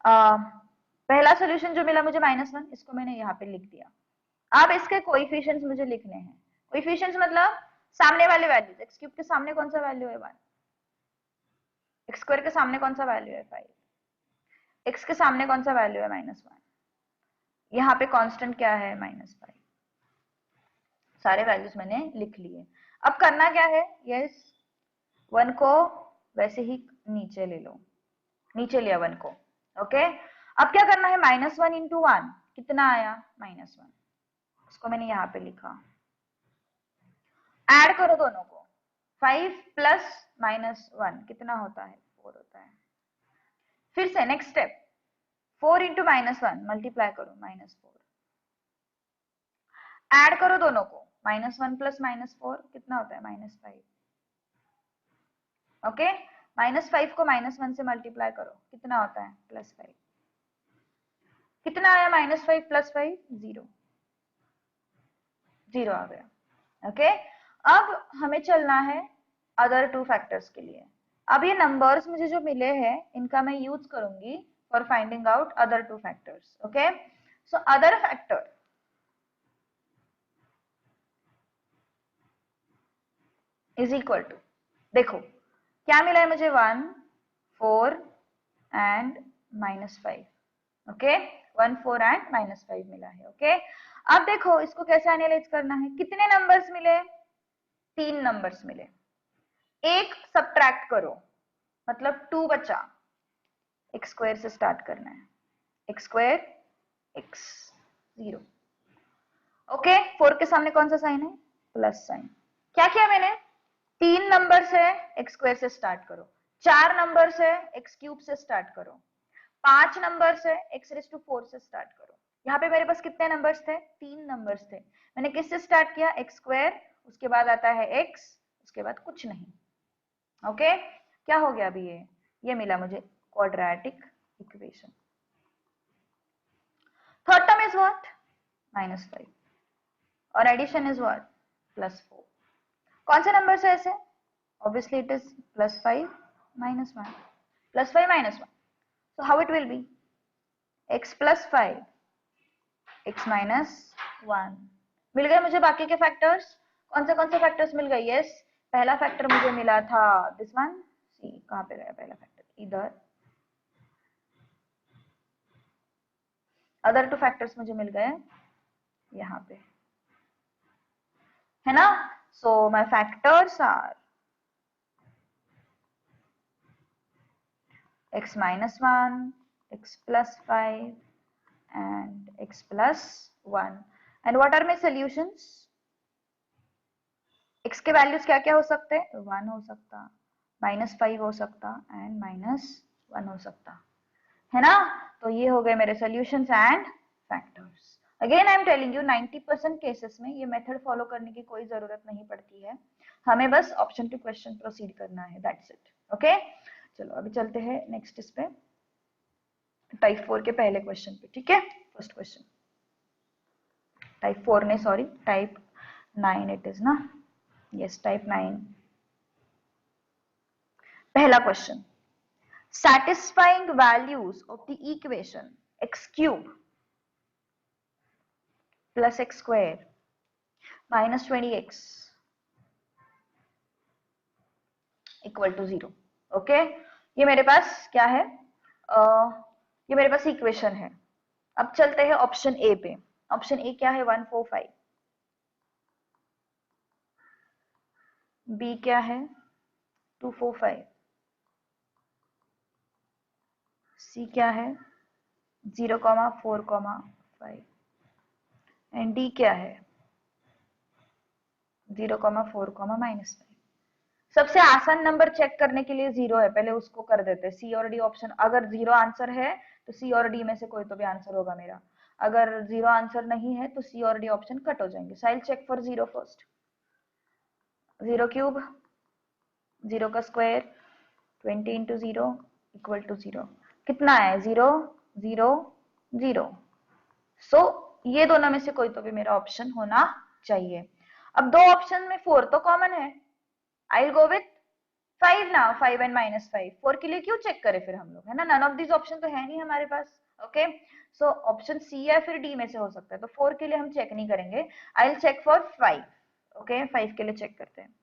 Speaker 1: पहला सोल्यूशन जो मिला मुझे -1, इसको मैंने यहाँ पे लिख दिया। अब इसके कोएफिशिएंट्स मुझे लिखने हैं। कोएफिशिएंट्स मतलब सामने वाले वैल्यूज। एक्स क्यूब के सामने कौन सा वैल्यू है? 1। एक्स स्क्वायर के सामने कौन सा वैल्यू है? 5। एक्स के सामने कौन सा वैल्यू है? -1। यहाँ पे कांस्टेंट क्या है? -5। सारे वैल्यूज मैंने लिख लिए। अब करना क्या है? यस 1 को वैसे ही नीचे ले लो, नीचे लिया 1 को। ओके अब क्या करना है? -1 इंटू 1 कितना आया? -1। उसको मैंने यहाँ पे लिखा। ऐड करो दोनों को, 5 प्लस -1 कितना होता है? 4 होता है। फिर से नेक्स्ट स्टेप, 4 इंटू -1 मल्टीप्लाई करो, -4। ऐड करो दोनों को, -1 प्लस -4 कितना होता है? -5। ओके -5 को -1 से मल्टीप्लाई करो, कितना होता है? +5। कितना आया? -5 प्लस 5 0, 0 आ गया। ओके अब हमें चलना है अदर टू फैक्टर्स के लिए। अब ये नंबर्स मुझे जो मिले हैं इनका मैं यूज करूंगी for finding out other two factors. Okay so other factor is equal to, देखो क्या मिला है मुझे? 1 4 एंड -5। ओके 1 4 एंड -5 मिला है। ओके अब देखो इसको कैसे एनालाइज करना है। कितने नंबर्स मिले? 3 नंबर्स मिले। एक सब्ट्रैक्ट करो, मतलब 2 बचा। एक्स स्क्वायर से स्टार्ट करना है, एक्स स्क्वायर एक्स 0। ओके 4 के सामने कौन सा साइन है? Plus sign. क्या किया मैंने? 3 नंबर से एक्स स्क्वायर से स्टार्ट करो, 4 नंबर से एक्स क्यूब से स्टार्ट करो, 5 नंबर से x रेज़ टू 4 से स्टार्ट करो। यहाँ पे मेरे पास कितने नंबर्स थे? 3 नंबर्स थे। मैंने किससे स्टार्ट किया? एक्स स्क्वायर, उसके बाद आता है x, उसके बाद कुछ नहीं। ओके क्या हो गया अभी? ये मिला मुझे quadratic equation. Third term is what? -5 और एडिशन इज व्हाट? +4। कौन से नंबर से ऐसे? Obviously it is +5 -1, +5 -1। So how it will be? x plus 5 x minus 1। मिल गए मुझे बाकी के फैक्टर्स। कौन से फैक्टर्स मिल गए? यस पहला फैक्टर मुझे मिला था दिस वन। सी कहाँ पे गया पहला फैक्टर? इधर। अदर टू फैक्टर्स मुझे मिल गए यहाँ पे, है ना? So my factors are x minus 1, x plus 5 and x plus 1. And what are my solutions? x के वैल्यूज क्या क्या हो सकते हैं, 1 हो सकता, -5 हो सकता एंड -1 हो सकता, है ना। तो ये हो गए मेरे solutions and factors. Again I am telling you 90% cases में ये मेथड फॉलो करने की कोई जरूरत नहीं पड़ती है, हमें बस ऑप्शन टू क्वेश्चन प्रोसीड करना है, दैट्स इट। ओके, चलो अभी चलते हैं नेक्स्ट इस पे, टाइप 4 के पहले क्वेश्चन पे। ठीक है, फर्स्ट क्वेश्चन टाइप 4 ने, सॉरी टाइप 9 इट इज ना, यस टाइप 9। पहला question, satisfying values of the equation x cube plus x square minus 20x equal to 0। Okay, ये मेरे पास क्या है, ये मेरे पास इक्वेशन है। अब चलते हैं ऑप्शन ए पे। ऑप्शन ए क्या है, 145, बी क्या है 245, सी क्या है 0,4,5 एंड डी क्या है 0,4,-5। सबसे आसान नंबर चेक करने के लिए 0 है, पहले उसको कर देते हैं। सी और डी ऑप्शन, अगर 0 आंसर है तो सी और डी में से कोई तो भी आंसर होगा मेरा, अगर 0 आंसर नहीं है तो सी और डी ऑप्शन कट हो जाएंगे। So I will check for 0 first. 0 cube, 0 का स्क्वायर, 20 इंटू 0 इक्वल टू 0। कितना है 0 0 0। सो ये दोनों में से कोई तो भी मेरा ऑप्शन होना चाहिए। अब दो ऑप्शन में 4 तो कॉमन है, आई विल गो विथ 5 ना, 5 एंड -5। 4 के लिए क्यों चेक करें फिर हम लोग, है ना, नन ऑफ दिस ऑप्शन तो है नहीं हमारे पास। ओके, सो ऑप्शन सी या फिर डी में से हो सकता है, तो 4 के लिए हम चेक नहीं करेंगे, I will check for 5। Okay, 5 के लिए चेक करते हैं।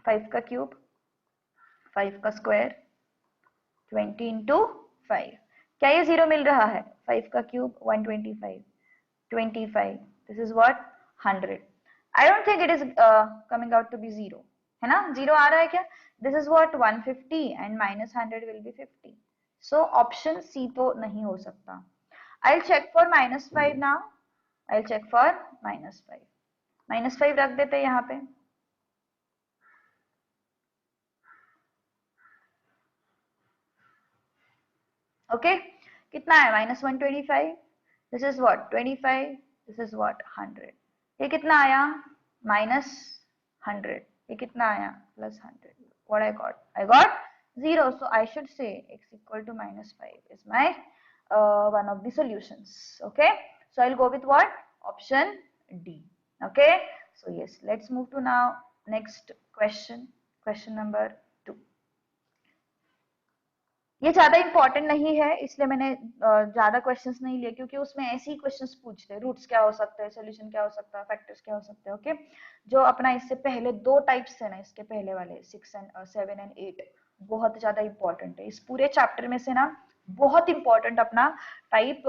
Speaker 1: 5 का क्यूब, 5 का स्क्वायर, 20 इंटू 5। क्या ये 0 मिल रहा है, 5 का cube 125, 25, this is what 100। I don't think it is coming out to be 0, है ना, 0 आ रहा है क्या, this is what 150 and -100 will be 50। So option C तो नहीं हो सकता। I will check for -5 now, I will check for -5। -5 रख देते हैं यहाँ पे। ओके, कितना है -125, this is what 25, this is what 100। ये कितना आया -100, ये कितना आया +100। what I got 0, so I should say x equal to -5 is my one of the solutions. Okay, so I'll go with what, option D. Okay, so yes, let's move to now next question, question number 2। ये ज्यादा important नहीं है, इसलिए मैंने ज्यादा questions नहीं लिए, क्योंकि उसमें ऐसे ही क्वेश्चंस पूछते हैं, रूट्स क्या हो सकते हैं, सॉल्यूशन क्या हो सकता है, फैक्टर्स क्या हो सकते हैं। ओके, जो अपना इससे पहले दो टाइप्स है ना, इसके पहले वाले 6 एंड 7 एंड 8 बहुत ज्यादा इंपॉर्टेंट है। इस पूरे चैप्टर में से ना बहुत इंपॉर्टेंट अपना टाइप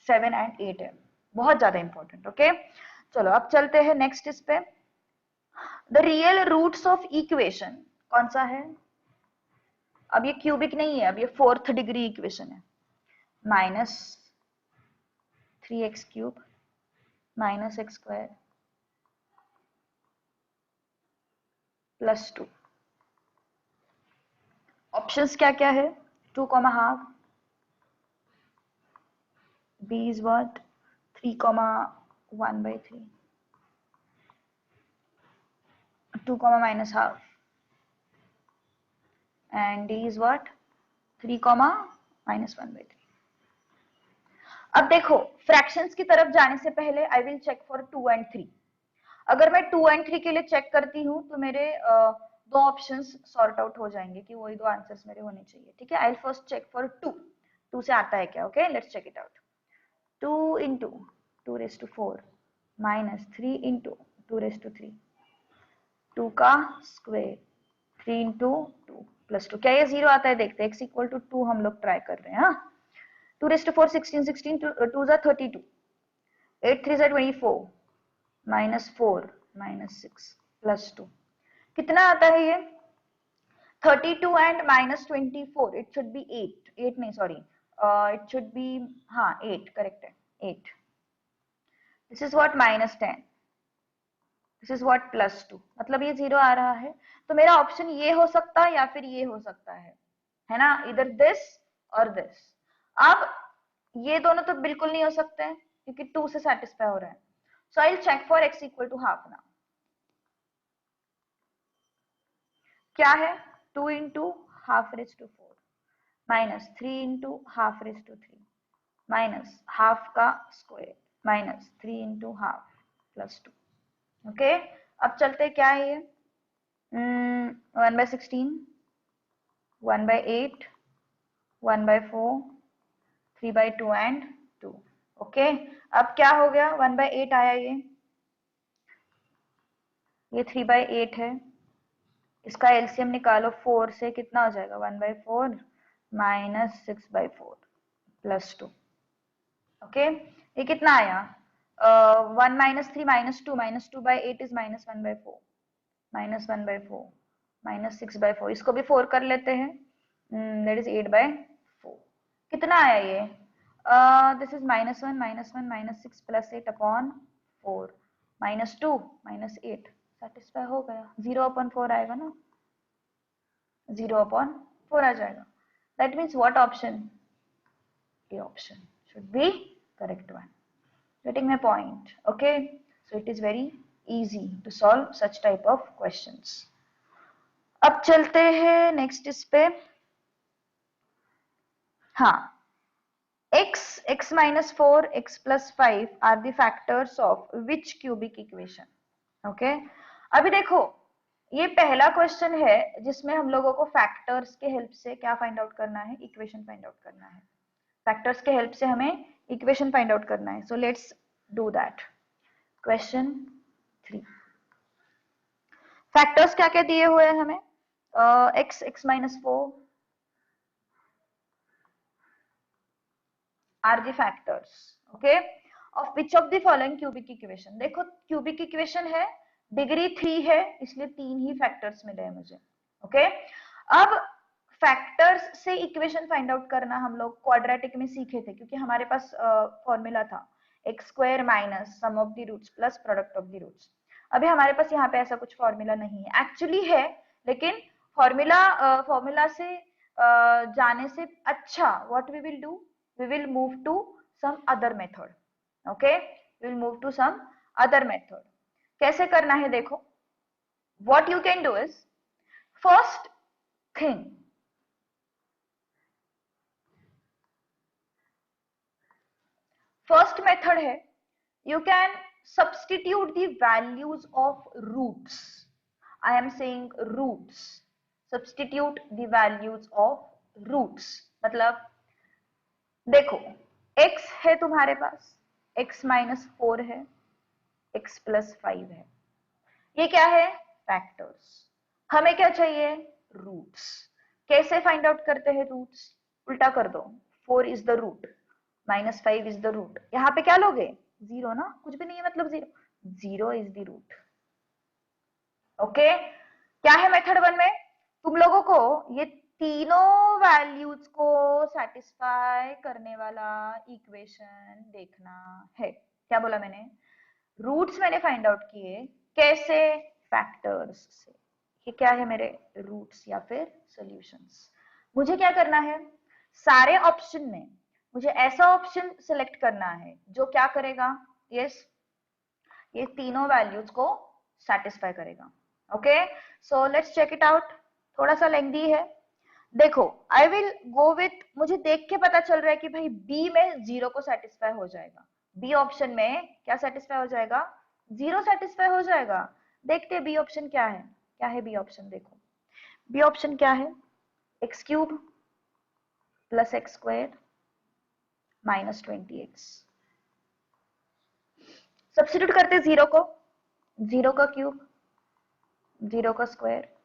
Speaker 1: 7 एंड 8 है, बहुत ज्यादा इंपॉर्टेंट। ओके, चलो अब चलते हैं नेक्स्ट इस पे। The real roots of equation कौन सा है, अब ये क्यूबिक नहीं है, अब ये 4th डिग्री इक्वेशन है। -3x³ -x² +2। ऑप्शंस क्या क्या है, 2,5, b is what 3,1/3, 2, -half and d is what 3, -1/3। अब देखो फ्रैक्शंस की तरफ जाने से पहले I will check for 2 and 3। अगर मैं 2 एंड 3 के लिए चेक करती हूँ तो मेरे दो ऑप्शंस सॉर्ट आउट हो जाएंगे कि वही दो आंसर्स मेरे होने चाहिए। ठीक है, I will first check for 2। 2 से आता है क्या, okay let's check it out. 2 into 2⁴ -3 into 2⁵, 2 का स्क्वायर, 3 इंटू 2 +2। क्या ये 0 आता है, देखते हैं। x इक्वल टू 2 हम लोग ट्राई कर रहे हैं। हाँ, 2⁴ 16, 16 2 ज़ा 32, 8 3 ज़ा 24, -4 -6 +2। कितना आता है ये 32 एंड -24, इट शुड बी 8, 8 नहीं सॉरी, इट शुड बी, हाँ 8 करेक्ट है, 8। This is what -10, this is what +2, मतलब ये 0 आ रहा है। तो मेरा ऑप्शन ये हो सकता है या फिर ये हो सकता है ना, इधर दिस और दिस। अब ये दोनों तो बिल्कुल नहीं हो सकते हैं क्योंकि 2 से सेटिस्फाई हो रहा है। So I will check for x equal to half now. क्या है, 2 into half raise to 4 minus 3 into half raise to 3 minus half का square minus 3 into half +2। Okay, अब चलते क्या है ये, 1/16, 1/8, 1/4, 3/2 एंड 2। ओके, अब क्या हो गया, 1/8 आया ये 3/8 है, इसका एलसीएम निकालो 4 से, कितना हो जाएगा 1/4 माइनस 6/4 +2। ओके, ये कितना आया, 1 माइनस 3 -2 -2/8 इज -1/4 -1/4 -6/4, इसको भी 4 कर लेते हैं, दैट इज 8/4। कितना आया ये, दिस इज -1 -1 -6 +8 अपॉन 4 -2 -8, सेटिस्फाई हो गया, 0/4 आएगा ना, 0/4 आ जाएगा। That means what option, A option should be correct one. Getting my point? Okay, so it is very easy to solve such type of questions. अब चलते हैं नेक्स्ट इस पे, हाँ, x -4 x +5 are the factors of which cubic equation? Okay, अभी देखो ये पहला क्वेश्चन है जिसमें हम लोगों को फैक्टर्स के हेल्प से क्या फाइंड आउट करना है, इक्वेशन फाइंड आउट करना है। फैक्टर्स के हेल्प से हमें इक्वेशन फाइंड आउट करना है। So let's do that. Question 3, factors क्या क्या दिए हुए हैं हमें, x -4 are the factors, okay, of which of the following cubic equation. देखो क्यूबिक इक्वेशन है, डिग्री 3 है, इसलिए 3 ही फैक्टर्स मिले हैं मुझे। ओके, अब फैक्टर्स से इक्वेशन फाइंड आउट करना हम लोग क्वाड्रेटिक में सीखे थे, क्योंकि हमारे पास फॉर्मूला था x² minus sum of the roots plus product of the roots. अभी हमारे पास यहाँ पे ऐसा कुछ फॉर्मूला नहीं है, एक्चुअली है, लेकिन फॉर्मूला से जाने से अच्छा what we will do, we will move to some other method. Okay, we will move to some other method. कैसे करना है देखो, what you can do is, first thing, first method है, you can substitute the values of roots. I am saying roots, substitute the values of roots, मतलब देखो x है तुम्हारे पास, x -4 है, x +5 है, ये क्या है, फैक्टर्स। हमें क्या चाहिए, रूट्स। कैसे फाइंड आउट करते हैं रूट्स, उल्टा कर दो, 4 is the root, -5 is the root, यहाँ पे क्या लोगे, 0 ना, कुछ भी नहीं है मतलब 0, 0 इज द रूट। ओके, क्या है मेथड 1 में, तुम लोगों को ये तीनों वैल्यूज को सेटिस्फाई करने वाला इक्वेशन देखना है। क्या बोला मैंने, रूट्स मैंने फाइंड आउट किए, कैसे, फैक्टर्स से। ये क्या है मेरे रूट्स या फिर सॉल्यूशंस। मुझे क्या करना है, सारे ऑप्शन में मुझे ऐसा ऑप्शन सिलेक्ट करना है जो क्या करेगा, यस, ये तीनों वैल्यूज को सेटिस्फाई करेगा। Okay, so let's check it out, थोड़ा सा लेंथी है। देखो आई विल गो विथ, मुझे देख के पता चल रहा है कि भाई बी में 0 को सेटिस्फाई हो जाएगा, बी ऑप्शन में क्या सेटिस्फाई हो जाएगा, 0 सेटिस्फाई हो जाएगा। देखते हैं बी ऑप्शन क्या है, क्या है बी ऑप्शन, देखो बी ऑप्शन क्या है, x³ + x² -20x। सब्स्टिट्यूट करते 0 को, 0 का क्यूब, 0 का स्क्वायर,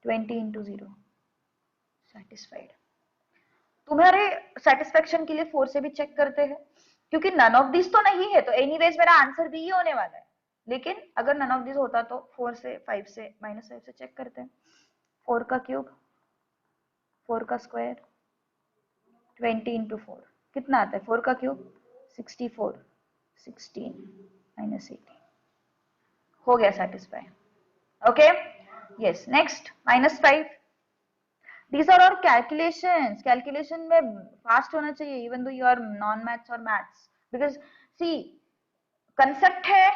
Speaker 1: 20 × 0, सेटिस्फाइड। तुम्हारे सेटिस्फेक्शन के लिए 4 से भी चेक करते हैं, क्योंकि नन ऑफ दिस तो नहीं है, तो एनीवेज मेरा आंसर भी ही होने वाला है। लेकिन अगर नन ऑफ दिस होता तो 4 से 5 से -5 से चेक करते हैं। 4 का क्यूब, 4 का स्क्वायर, 20 × 4, कितना आता है 4 का क्यूब, 64, 16 -18 हो गया satisfy. Okay yes next -5। These are all calculations. Calculation में fast होना चाहिए even though you are non-maths or maths because see concept है,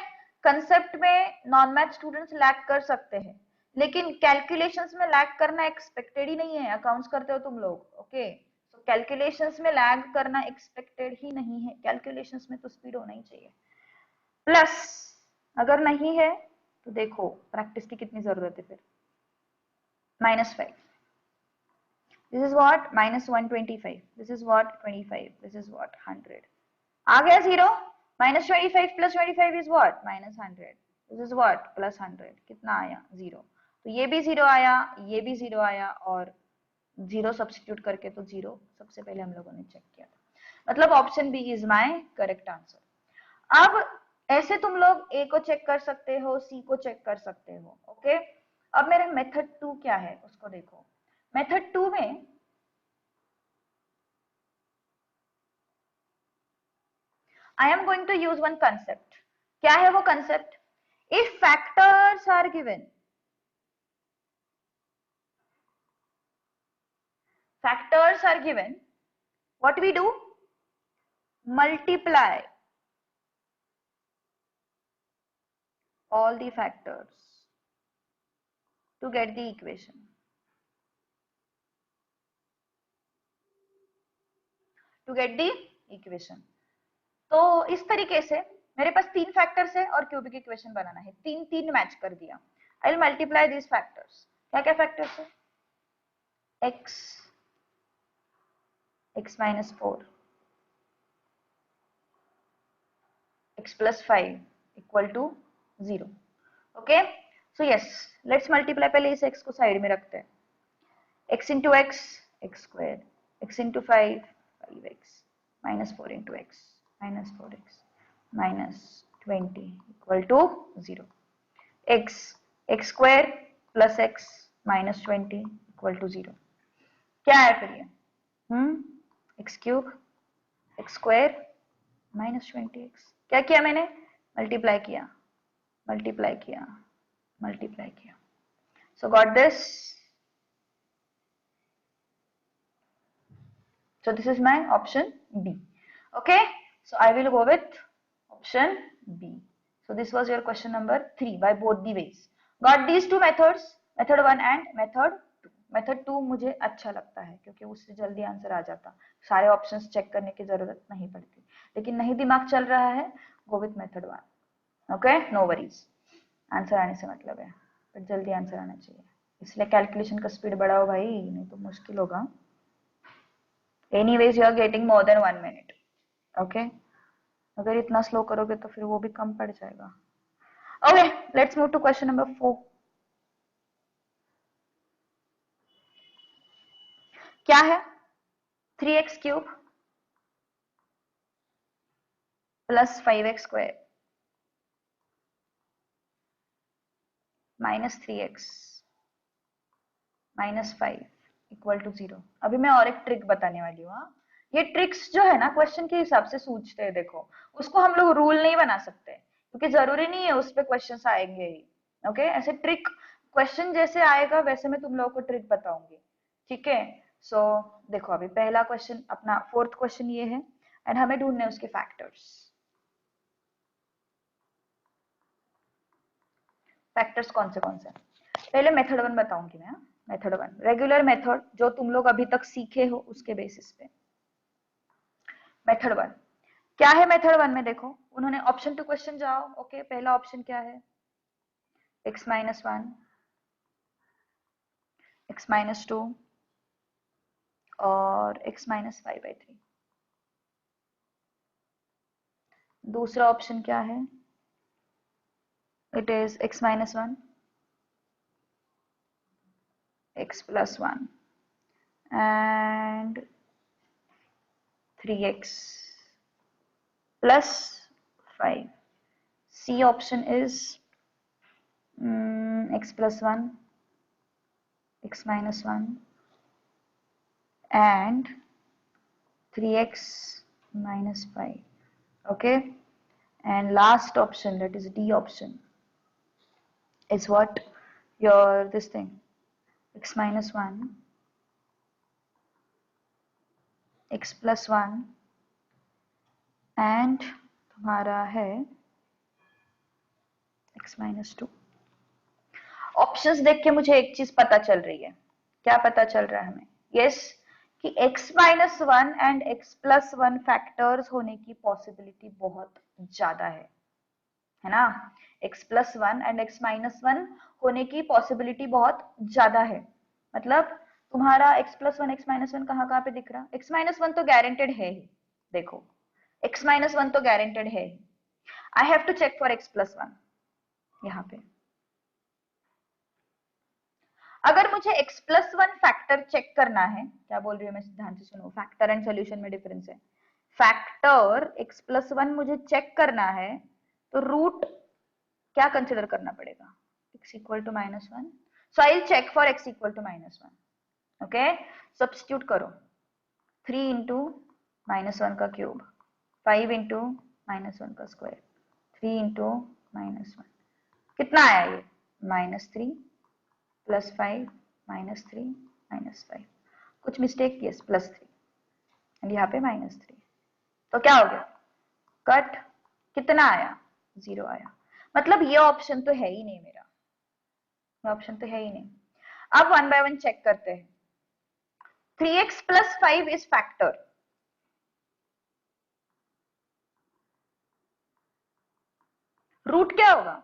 Speaker 1: concept में non-math students लैग कर सकते हैं लेकिन calculations में लैग करना expected ही नहीं है। accounts करते हो तुम लोग ओके so calculations में लैग करना expected ही नहीं है। calculations में तो speed होना ही चाहिए। प्लस अगर नहीं है तो देखो प्रैक्टिस की कितनी जरूरत है फिर। -5 this is what -125 this is what 25 this is what 100 आ गया 0 -25 plus 25 is what -100 this is what +100 कितना आया 0 तो ये भी 0 आया ये भी 0 आया और 0 सब्स्टिट्यूट करके तो 0 सबसे पहले हम लोगों ने चेक किया था मतलब option B is my correct answer. अब ऐसे तुम लोग ए को चेक कर सकते हो सी को चेक कर सकते हो ओके। अब मेरा मेथड 2 क्या है उसको देखो। मेथड 2 में I am going to use one concept। क्या है वो concept? If factors are given, what we do? Multiply all the factors to get the equation। To get the equation। तो इस तरीके से मेरे पास 3 फैक्टर्स है और क्यूबिक इक्वेशन बनाना है। 3 मैच कर दिया। I will multiply this factors. क्या क्या फैक्टर्स है? x x minus 4 x plus 5 equal to 0। Okay so yes let's multiply. पहले इस x को साइड में रखते हैं। x into x x square x into 5 5x minus 4 into x minus 4x minus 20 equal to 0। x x square plus x minus 20 equal to 0। क्या है फिर ये x cube x square minus 20x। क्या किया मैंने? मल्टीप्लाई किया multiply किया multiply किया। सो got this. So this is my option B। Okay, so I will go with option B। So this was your question number 3 by both the ways। Got these two methods, method 1 and method 2। Method 2 मुझे अच्छा लगता है क्योंकि उससे जल्दी answer आ जाता, सारे ऑप्शंस चेक करने की जरूरत नहीं पड़ती। लेकिन नहीं दिमाग चल रहा है, go with method 1। Okay no worries, answer आने से मतलब है बट जल्दी आंसर आना चाहिए, इसलिए कैलकुलेशन का स्पीड बढ़ाओ भाई, नहीं तो मुश्किल होगा। Anyways you are getting more than 1 minute. Okay अगर इतना स्लो करोगे तो फिर वो भी कम पड़ जाएगा। Okay let's move to question number 4। क्या है? 3x cube plus 5x square minus 3x minus 5 equal to 0। अभी मैं और एक ट्रिक बताने वाली हूँ। ये ट्रिक्स जो है ना क्वेश्चन के हिसाब से सूझते हैं, देखो उसको हम लोग रूल नहीं बना सकते क्योंकि जरूरी नहीं है उस पर क्वेश्चन आएंगे ही। ओके ऐसे ट्रिक क्वेश्चन जैसे आएगा वैसे मैं तुम लोगों को ट्रिक बताऊंगी, ठीक है। सो देखो अभी पहला क्वेश्चन अपना 4th क्वेश्चन ये है एंड हमें ढूंढने हैं उसके फैक्टर्स। फैक्टर्स कौन से पहले मेथड 1 बताऊंगी मैं। मेथड 1 रेगुलर मेथड जो तुम लोग अभी तक सीखे हो उसके बेसिस पे। मेथड 1 क्या है? मेथड 1 में देखो उन्होंने ऑप्शन टू क्वेश्चन जाओ। ओके पहला ऑप्शन क्या है? x माइनस 1 x माइनस 2 और x माइनस 5/3। दूसरा ऑप्शन क्या है? It is x minus 1 x plus 1 and 3x plus 5। C option is x plus 1 x minus 1 and 3x minus 5। okay and last option that is D option is what your this thing x minus 1 x plus 1 and तुम्हारा है x minus 2। Options देख के मुझे एक चीज पता चल रही है। क्या पता चल रहा है हमें? यस, कि x minus 1 and x plus 1 factors होने की पॉसिबिलिटी बहुत ज्यादा है ना? x plus 1 and x minus 1 होने की पॉसिबिलिटी बहुत ज्यादा है। मतलब तुम्हारा x प्लस 1 x माइनस 1 कहाँ पे दिख रहा? x माइनस 1 तो गारंटेड है ही। देखो x माइनस 1 तो गारंटेड है ही। I have to check for x plus 1 यहाँ पे। अगर मुझे x प्लस 1 फैक्टर चेक करना है, क्या बोल रही हूँ मैं, ध्यान से सुनो, फैक्टर एंड सोल्यूशन में डिफरेंस है। फैक्टर x प्लस 1 मुझे चेक करना है तो रूट क्या कंसिडर करना पड़ेगा? x equal to minus 1। So I will check for x equal to minus 1। Okay, substitute करो। 3 इंटू माइनस 1 का क्यूब, 5 इंटू माइनस 1 का स्क्वायर, 3 इंटू माइनस 1, कितना आया ये? माइनस 3 प्लस 5 माइनस 3 माइनस 5, कुछ मिस्टेक? यस, प्लस 3 एंड यहाँ पे minus 3। तो क्या हो गया? कट। कितना आया? 0 आया। मतलब ये ऑप्शन तो है ही नहीं मेरा, ये ऑप्शन तो है ही नहीं। अब 1 बाय 1 चेक करते हैं। 3x plus 5 is factor. Root क्या होगा?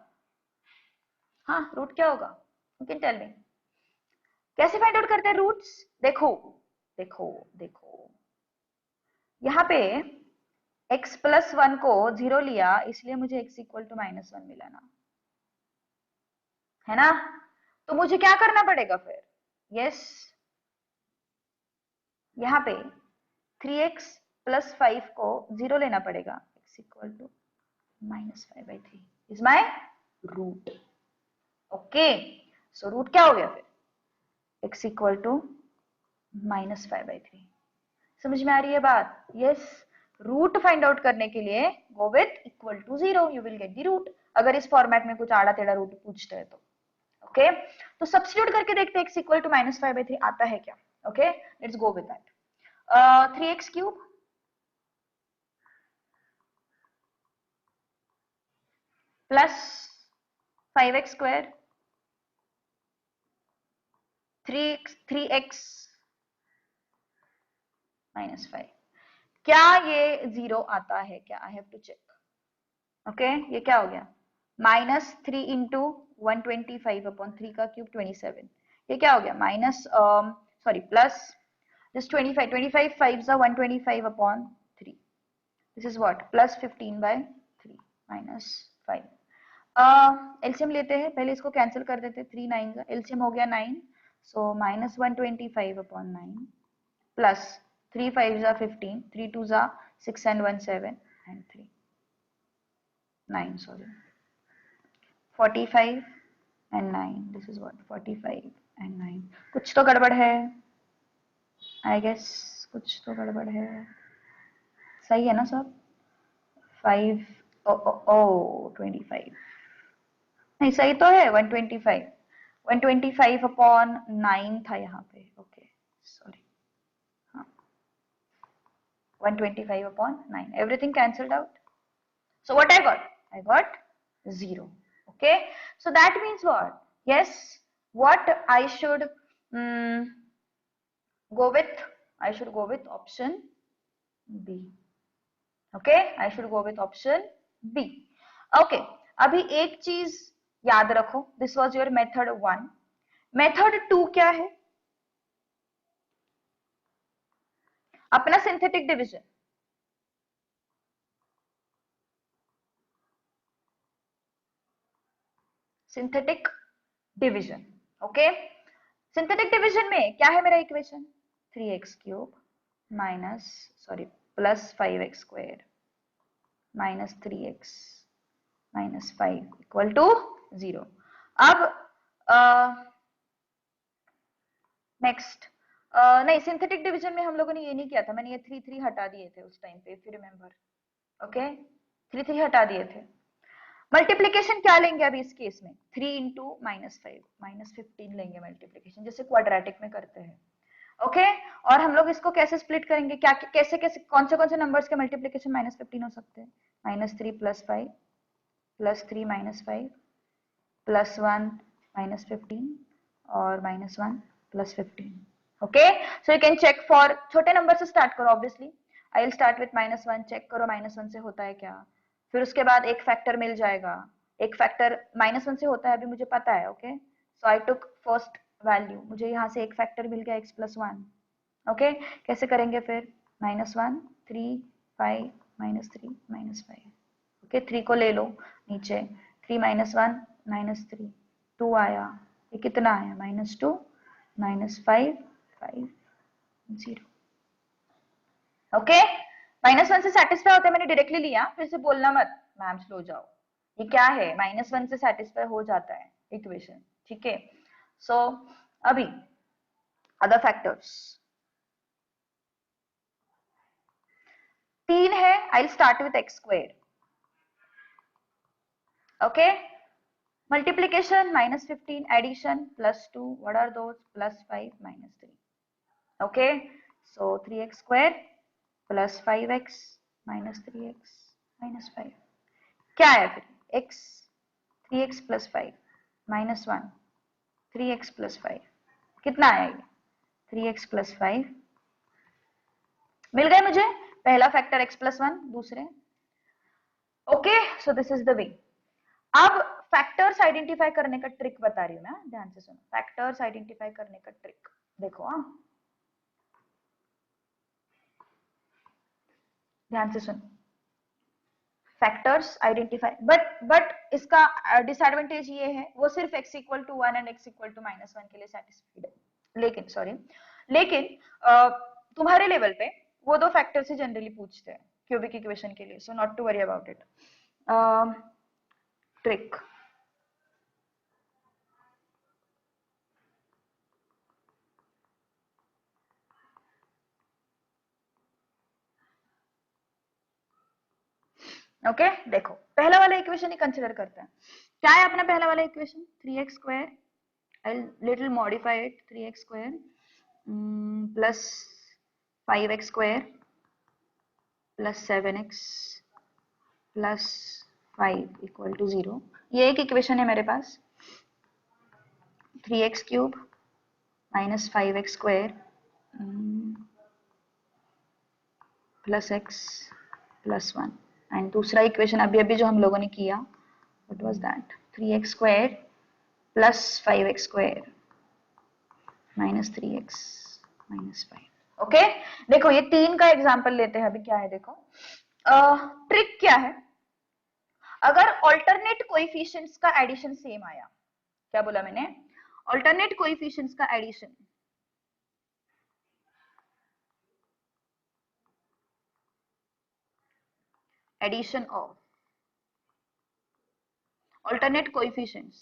Speaker 1: हाँ, रूट क्या होगा? You can tell me. कैसे फाइंड आउट करते हैं रूट्स? देखो देखो देखो, यहाँ पे x प्लस 1 को 0 लिया, इसलिए मुझे x इक्वल टू माइनस 1 मिला ना, है ना? तो मुझे क्या करना पड़ेगा फिर? यस, यहाँ पे 3x प्लस 5 को 0 लेना पड़ेगा। x equal to minus 5/3 is my root. Okay, so root क्या हो गया फिर? x equal to minus 5/3। समझ में आ रही है बात? यस, रूट फाइंड आउट करने के लिए go with equal to 0, you will get the root. अगर इस फॉर्मेट में कुछ आड़ा टेढ़ा रूट पूछते हैं तो ओके, तो सब्स्टिट्यूट करके देखते हैं x इक्वल टू माइनस 5/3 आता है क्या। Okay, let's go with that. 3x cube plus 5x square 3x minus 5, क्या ये 0 आता है क्या? I have to check. Okay, ये क्या हो गया? माइनस 3 इंटू 125 अपॉन 3 का क्यूब 27, ये क्या हो गया? Minus sorry plus this 25, 25 5 125 upon 3, this is what? Plus 15/3 minus 5। LCM लेते हैं, पहले इसको कैंसिल कर देते हैं। 3 9 का एलसीएम हो गया 9, so minus 125 upon 9 plus 3 5 15, 3 2 6 and 1 7 and 3 9, sorry, 45 and 9, this is what? 45 and 9, कुछ तो गड़बड़ है आई गेस, कुछ तो गड़बड़ है। सही है ना सब? 5 ओ ओ ओ 25 नहीं, सही तो है। 125 125 अपॉन 9 था यहाँ पे। ओके, सॉरी, हाँ, 125 upon 9, everything cancelled out. So what I got 0. Okay, so that means what? Yes, what I should go with? I should go with option B. Okay, I should go with option B. Okay, अभी एक चीज याद रखो, this was your method 1. Method 2 क्या है? अपना synthetic division. Synthetic division, okay. Synthetic division में क्या है मेरा equation? 3x cube minus sorry plus 5x square minus 3x minus 5 equal to 0। अब नेक्स्ट नहीं, सिंथेटिक डिवीजन में हम लोगों ने ये नहीं किया था, मैंने ये 3 3 हटा दिए थे उस टाइम पे, इफ यू रिमेम्बर। ओके, 3 3 हटा दिए थे। मल्टीप्लीकेशन क्या लेंगे अभी इस केस में, 3 इंटू -5 -15 लेंगे मल्टीप्लीकेशन, जैसे क्वाड्रेटिक में करते हैं। ओके और हम लोग इसको कैसे स्प्लिट करेंगे, क्या कैसे कैसे कौन से नंबर्स के मल्टीप्लीकेशन -15 हो सकते हैं, -3 + 5 +3 -5 +1 -15 और -1 +15। Okay so you can check for, छोटे नंबर से स्टार्ट करो obviously, I will start with -1, check करो -1 से होता है क्या, फिर उसके बाद एक फैक्टर मिल जाएगा, एक फैक्टर -1 से होता है अभी मुझे पता है। ओके सो आई टुक फर्स्ट वैल्यू, मुझे यहाँ से एक फैक्टर मिल गया x + 1। ओके कैसे करेंगे फिर, -1 3 5 -3 -5। ओके 3 को ले लो नीचे, 3 - 1 -3 2 आया, ये कितना आया -2 -5 5 0। ओके -1 से सेटिस्फाई होता है, मैंने डायरेक्टली लिया, फिर से बोलना मत मैम स्लो जाओ, ये क्या है, -1 से सेटिस्फाई हो जाता है इक्वेशन। ठीक है सो अभी अदर फैक्टर्स 3 है, I start with x²। Okay multiplication -15, addition +2, what are those, +5 -3। okay so 3x² plus 5x minus 3x minus 5 क्या है फिर, x 3x plus 5 minus 1 3x plus 5 कितना आया ये, 3x plus 5 मिल गए मुझे, पहला फैक्टर x plus 1 दूसरे। Okay so this is the way. अब फैक्टर्स आइडेंटिफाई करने का ट्रिक बता रही हूँ मैं, ध्यान से सुनो, फैक्टर्स आइडेंटिफाई करने का ट्रिक देखो, ध्यान से सुनो, फैक्टर्स आइडेंटिफाई, बट इसका डिसएडवांटेज ये है, वो सिर्फ x = 1 एंड x = -1 के लिए सेटिस्फाइड है, लेकिन तुम्हारे लेवल पे वो दो फैक्टर से जनरली पूछते हैं क्यूबिक इक्वेशन के लिए, so not to worry about it. Trick okay देखो पहला वाला इक्वेशन ही कंसिडर करते हैं, क्या है अपना पहला वाला equation, 3x², I'll little modify it, 3x² plus 5x² plus 7x plus 5 equal to 0। ये एक इक्वेशन है मेरे पास, 3x³ minus 5x² plus x plus 1 and दूसरा इक्वेशन अभी अभी जो हम लोगों ने किया, what was that, 3x² plus 5x² minus 3x minus 5। Okay देखो ये 3 का एग्जांपल लेते हैं अभी, क्या है देखो, ट्रिक क्या है, अगर ऑल्टरनेट कोएफिशिएंट्स का एडिशन सेम आया, क्या बोला मैंने, ऑल्टरनेट कोएफिशिएंट्स का addition, addition of alternate coefficients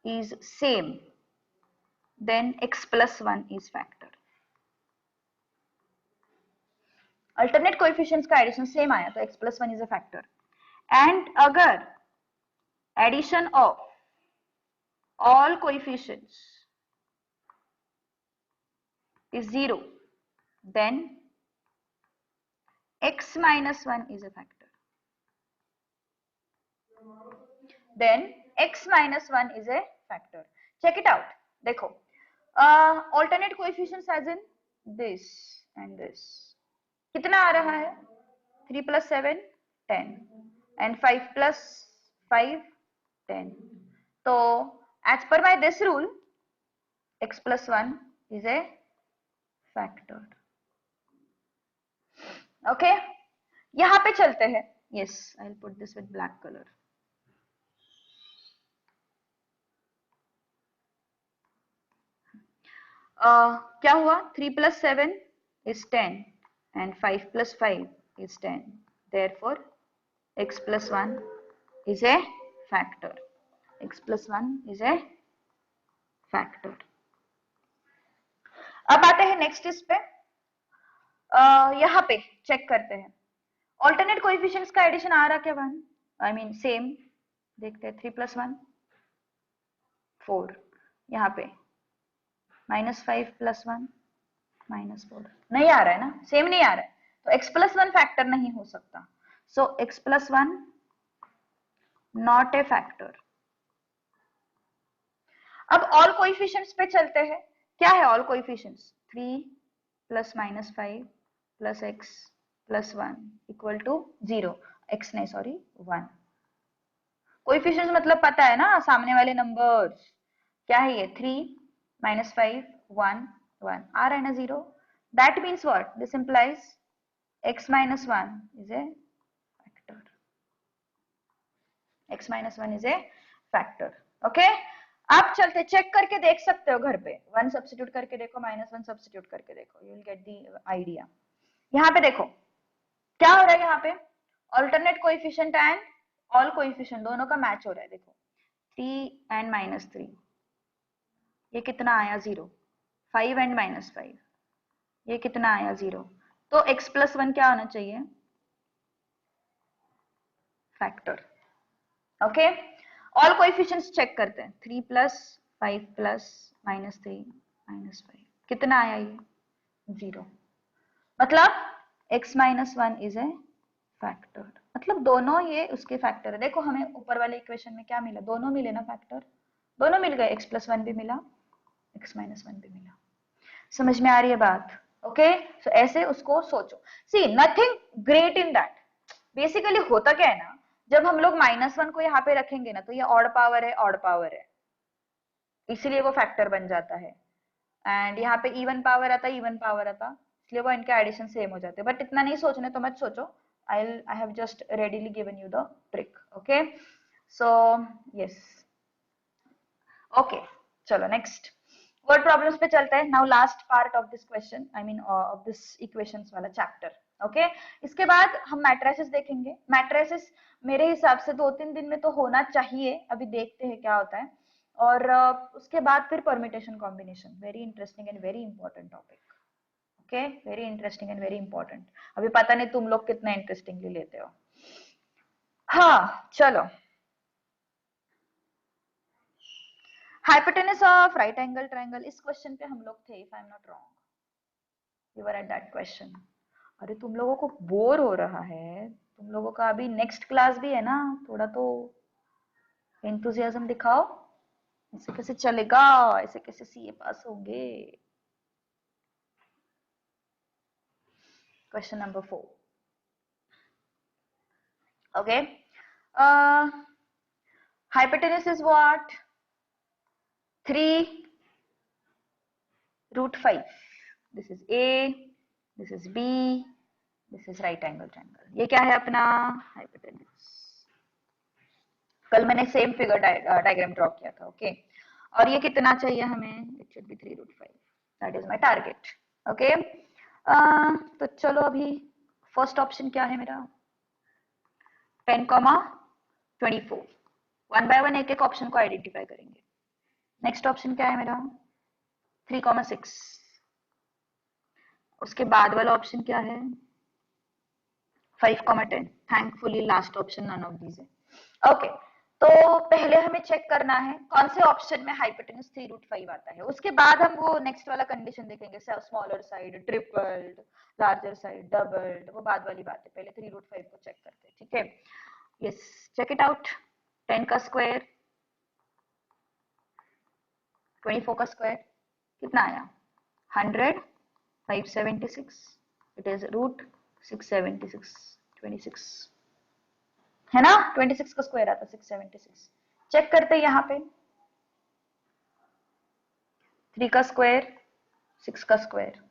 Speaker 1: is same, then x plus 1 is factor। alternate coefficients का एडिशन सेम आया तो x plus 1 is a factor, and अगर addition of all coefficients is 0 then x minus 1 is a factor, then x minus 1 is a factor। check it out, देखो alternate coefficients as in this and this, कितना आ रहा है, 3 plus 7 10 and 5 plus 5 10, तो as per my this rule x plus 1 is a factor। Okay यहाँ पे चलते हैं, yes I'll put this with black color। क्या हुआ, 3 plus 7 is 10 and 5 plus 5 is 10, therefore x plus 1 is a factor, x plus 1 is a factor। अब आते हैं next इस पे, यहाँ पे चेक करते हैं ऑल्टरनेट कोएफिशिएंट्स का एडिशन आ रहा क्या, 1 आई मीन सेम, देखते हैं 3 + 1 4, यहाँ पे -5 + 1 -4, नहीं आ रहा है ना, सेम नहीं आ रहा है, तो x + 1 फैक्टर नहीं हो सकता, सो x + 1 नॉट ए फैक्टर। अब ऑल कोएफिशिएंट्स पे चलते हैं, क्या है ऑल कोएफिशिएंट्स, 3 + -5 + x + 1 = 0, x नहीं सॉरी 1। कोएफिशिएंट्स मतलब पता है ना, सामने वाले नंबर्स, क्या है ये 3 -5 1 1 आ रहा है ना 0, that means what, this implies x - 1 is a factor, x - 1 is a factor. Okay, आप चलते चेक करके देख सकते हो घर पे, 1 सब्स्टिट्यूट करके देखो, -1 सब्स्टिट्यूट करके देखो, you will get the idea. यहाँ पे देखो क्या हो रहा है, यहाँ पे alternate coefficient and all coefficient दोनों का मैच हो रहा है। देखो 3 एंड -3, ये कितना आया 0, 5 एंड -5, ये कितना आया 0, तो x + 1 क्या होना चाहिए, factor. Okay, all coefficients check करते हैं, 3 + 5 + -3 -5 कितना आया, ये 0, मतलब x - 1 इज ए फैक्टर, मतलब दोनों ये उसके फैक्टर है। देखो हमें ऊपर वाले इक्वेशन में क्या मिला, दोनों मिले ना फैक्टर, दोनों मिल गए, x + 1 भी मिला, x - 1 भी मिला। समझ में आ रही है बात? ओके, सो ऐसे उसको सोचो, see nothing great in that. Basically होता क्या है ना, जब हम लोग -1 को यहाँ पे रखेंगे ना, तो ये ऑड पावर है, ऑड पावर है, इसीलिए वो फैक्टर बन जाता है, एंड यहाँ पे इवन पावर आता, इवन पावर आता, इसलिए वो इनके एडिशन सेम हो जाते हैं। बट इतना नहीं सोचने तो मत सोचो, I have just readily given you the trick. Okay, so yes, okay, चलो नेक्स्ट वर्ड प्रॉब्लम्स पे चलते हैं। Now last part of this question, I mean of this equations वाला चैप्टर। ओके, इसके बाद हम मैट्रिसेस देखेंगे। मैट्रिसेस मेरे हिसाब से 2-3 दिन में तो होना चाहिए, अभी देखते हैं क्या होता है, और उसके बाद फिर permutation combination, very interesting and very important topic. Okay, very interesting and very important, अभी पता नहीं तुम लोग कितना इंटरेस्टिंगली लेते हो। हाँ चलो, hypotenuse of right angle triangle, इस क्वेश्चन पे हम लोग थे, if I am not wrong, you were at that question. अरे तुम लोगों को बोर हो रहा है, तुम लोगों का अभी नेक्स्ट क्लास भी है ना, थोड़ा तो एंथुजियाज्म दिखाओ, ऐसे कैसे चलेगा, ऐसे कैसे सीए पास होंगे। Question number 4, okay, hypotenuse is what, 3√5, this is a, this is b, this is right angle triangle, ये क्या है अपना hypotenuse। कल मैंने सेम फिगर डायग्राम ड्रॉ किया था। ओके, और ये कितना चाहिए हमें, it should B 3√5, that is my target. Okay, तो चलो अभी फर्स्ट ऑप्शन क्या है मेरा, 10,24, 1 बाय 1 एक एक ऑप्शन को आइडेंटिफाई करेंगे। नेक्स्ट ऑप्शन क्या है मेरा, 3,6, उसके बाद वाला ऑप्शन क्या है, 5,10, thankfully last option none of these है। ओके, तो पहले हमें चेक करना है कौन से ऑप्शन में हाइपोटेनस 3√5 आता है, उसके बाद हम वो नेक्स्ट वाला कंडीशन देखेंगे, smaller side, tripled, larger side, doubled, वो बाद वाली बात है, पहले 3√5 को चेक करते हैं। ठीक है, यस, चेक इट आउट, 10 का स्क्वायर, 24 का स्क्वायर, कितना आया 100, 576, इट इज √676, 26 है ना, 26 का स्क्वायर आता 676। चेक करते हैं यहाँ पे, 3 का स्क्वायर, 6 का स्क्वायर,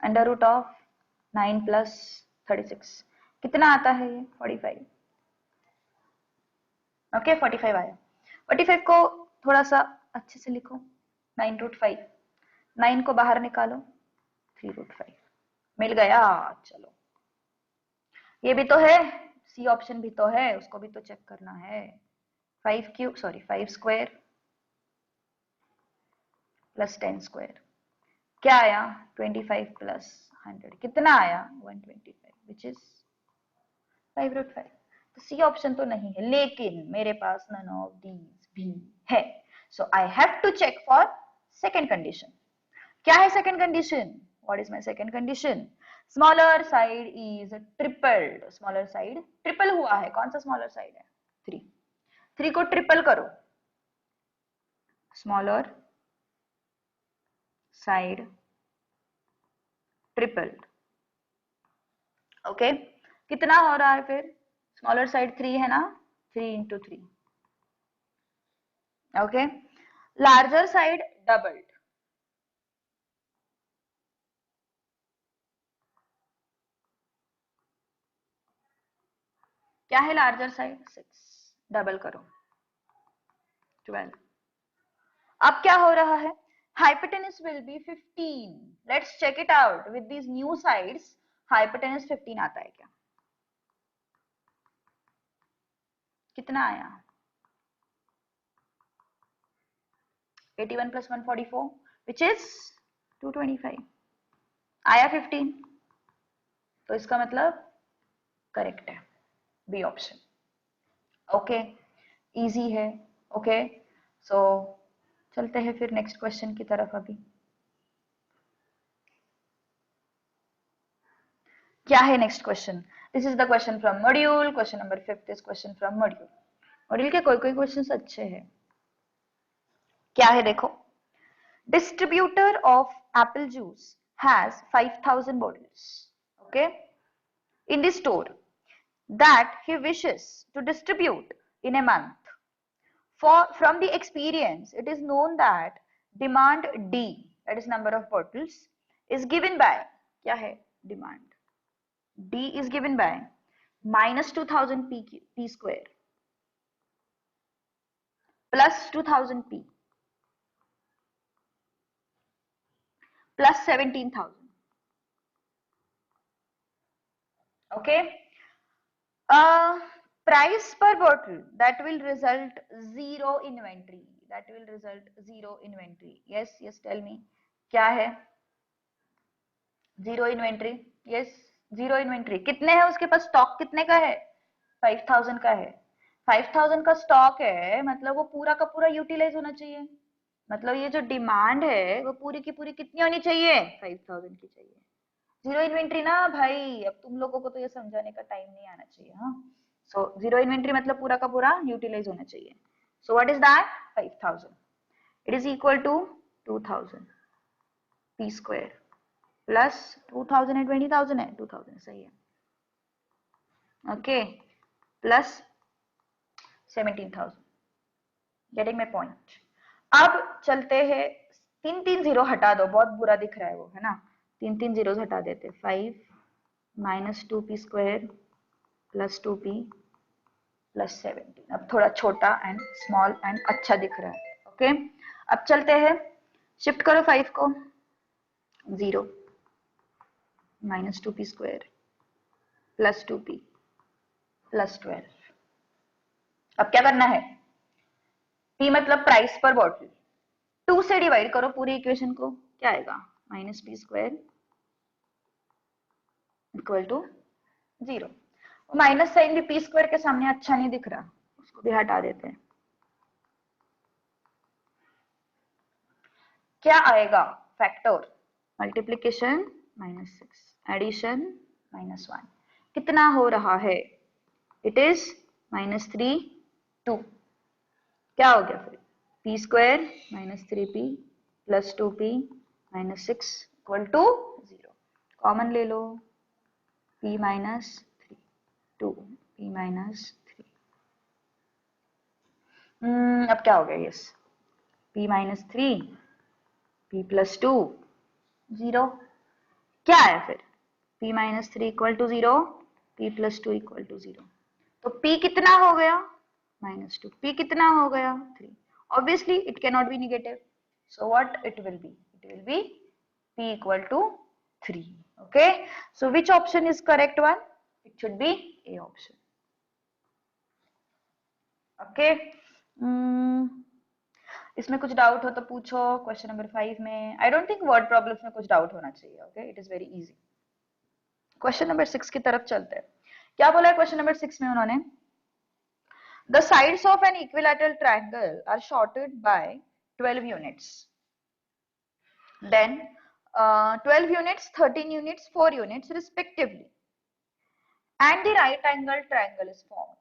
Speaker 1: √9 + 36 कितना आता है, ये 45। ओके, 45 आया। 45 को थोड़ा सा अच्छे से लिखो, 9√5, 9 को बाहर निकालो, 3√5 मिल गया। चलो, ये भी तो है, सी ऑप्शन भी तो है, उसको भी तो चेक करना है। 5 स्क्वायर + 10 स्क्वायर क्या आया, 25 + 100 कितना आया, 125, विच इज 5√5। तो सी ऑप्शन तो नहीं है, लेकिन मेरे पास नन ऑफ दीज भी है, so I have to check for second condition. क्या है second condition? What is my second condition? Smaller side is tripled. Smaller side triple हुआ है, कौन सा स्मॉलर साइड है? 3। 3 को ट्रिपल करो, स्मॉलर साइड ट्रिपल्ड। ओके, कितना हो रहा है फिर? स्मॉलर साइड 3 है ना, 3 into 3। Okay, larger side doubled. क्या है लार्जर साइड? 6, डबल करो 12। अब क्या हो रहा है? Hypotenuse will be 15. Let's check it out with these new sides. Hypotenuse 15 आता है क्या? कितना आया? 81 plus 144, which is 225. आया 15, तो इसका मतलब करेक्ट है बी ऑप्शन। ओके, इजी है। ओके, सो चलते हैं फिर नेक्स्ट क्वेश्चन की तरफ। अभी क्या है next question? This is the question from module. Question number 5 is question from module. Module के कोई कोई क्वेश्चंस अच्छे हैं। क्या है देखो, distributor of apple juice has 5,000 bottles, okay, in the store that he wishes to distribute in a month. From the experience, it is known that demand D, that is number of bottles, is given by, क्या है demand? D is given by minus 2000 P square plus 2000 P plus 17,000. Okay. Price per bottle, that will result zero inventory. That will result zero inventory. Yes, yes, tell me. क्या है? Zero inventory. Yes, zero inventory. कितने है उसके पास? Stock कितने का है? 5,000 का है। 5,000 का स्टॉक है, मतलब वो पूरा का पूरा यूटिलाइज होना चाहिए। मतलब ये जो डिमांड है वो पूरी की पूरी कितनी होनी चाहिए? 5,000 की चाहिए। जीरो इन्वेंट्री ना भाई, अब तुम लोगों को तो ये समझाने का टाइम नहीं आना चाहिए। हाँ, सो जीरो इन्वेंट्री मतलब पूरा का पूरा यूटिलाइज होना चाहिए। So what is that? 5,000। It is equal to 2,000 p square plus 2,000 है, 20,000 है, 2,000 सही है। Okay, plus 17,000। Getting my point? अब चलते हैं, 3 जीरो हटा दो, बहुत बुरा दिख रहा है वो, है ना। 3 जीरो हटा देते। 5 minus 2p square plus 2p plus 17। अब थोड़ा छोटा एंड स्मॉल एंड अच्छा दिख रहा है। ओके, अब चलते हैं, शिफ्ट करो 5 को, 0 minus 2p square plus 2p plus 12। अब क्या करना है? p मतलब प्राइस पर बॉटल, 2 से डिवाइड करो पूरी इक्वेशन को, क्या आएगा? Minus p square equal to 0। Minus sign भी पी स्क्वायर के सामने अच्छा नहीं दिख रहा, उसको भी हटा देते हैं। क्या आएगा? Factor, multiplication -6, addition -1। कितना हो रहा है? It is -3 2। क्या हो गया फिर? p square -3p plus 2p -6 equal to 0। Common ले लो, p -3 2 p -3। अब क्या हो गया? Yes, p -3 p plus 2 0। क्या है फिर? p -3 equal to 0, p plus 2 equal to 0। तो p कितना हो गया? -2। p कितना हो गया? 3। Obviously it cannot be negative, so what it will be? It will be p equal to 3. Okay, so which option is correct one? It should be A option. Okay, इसमें कुछ doubt हो तो पूछो। Question number 5 में आई don't think word problems में कुछ doubt होना चाहिए। Okay, it is very easy. Question number 6 की तरफ चलते हैं। क्या बोला है क्वेश्चन नंबर 6 में उन्होंने? The sides of an equilateral triangle are shorted by 12 units. Then 12 units, 13 units, 4 units respectively. And the right angled triangle is formed.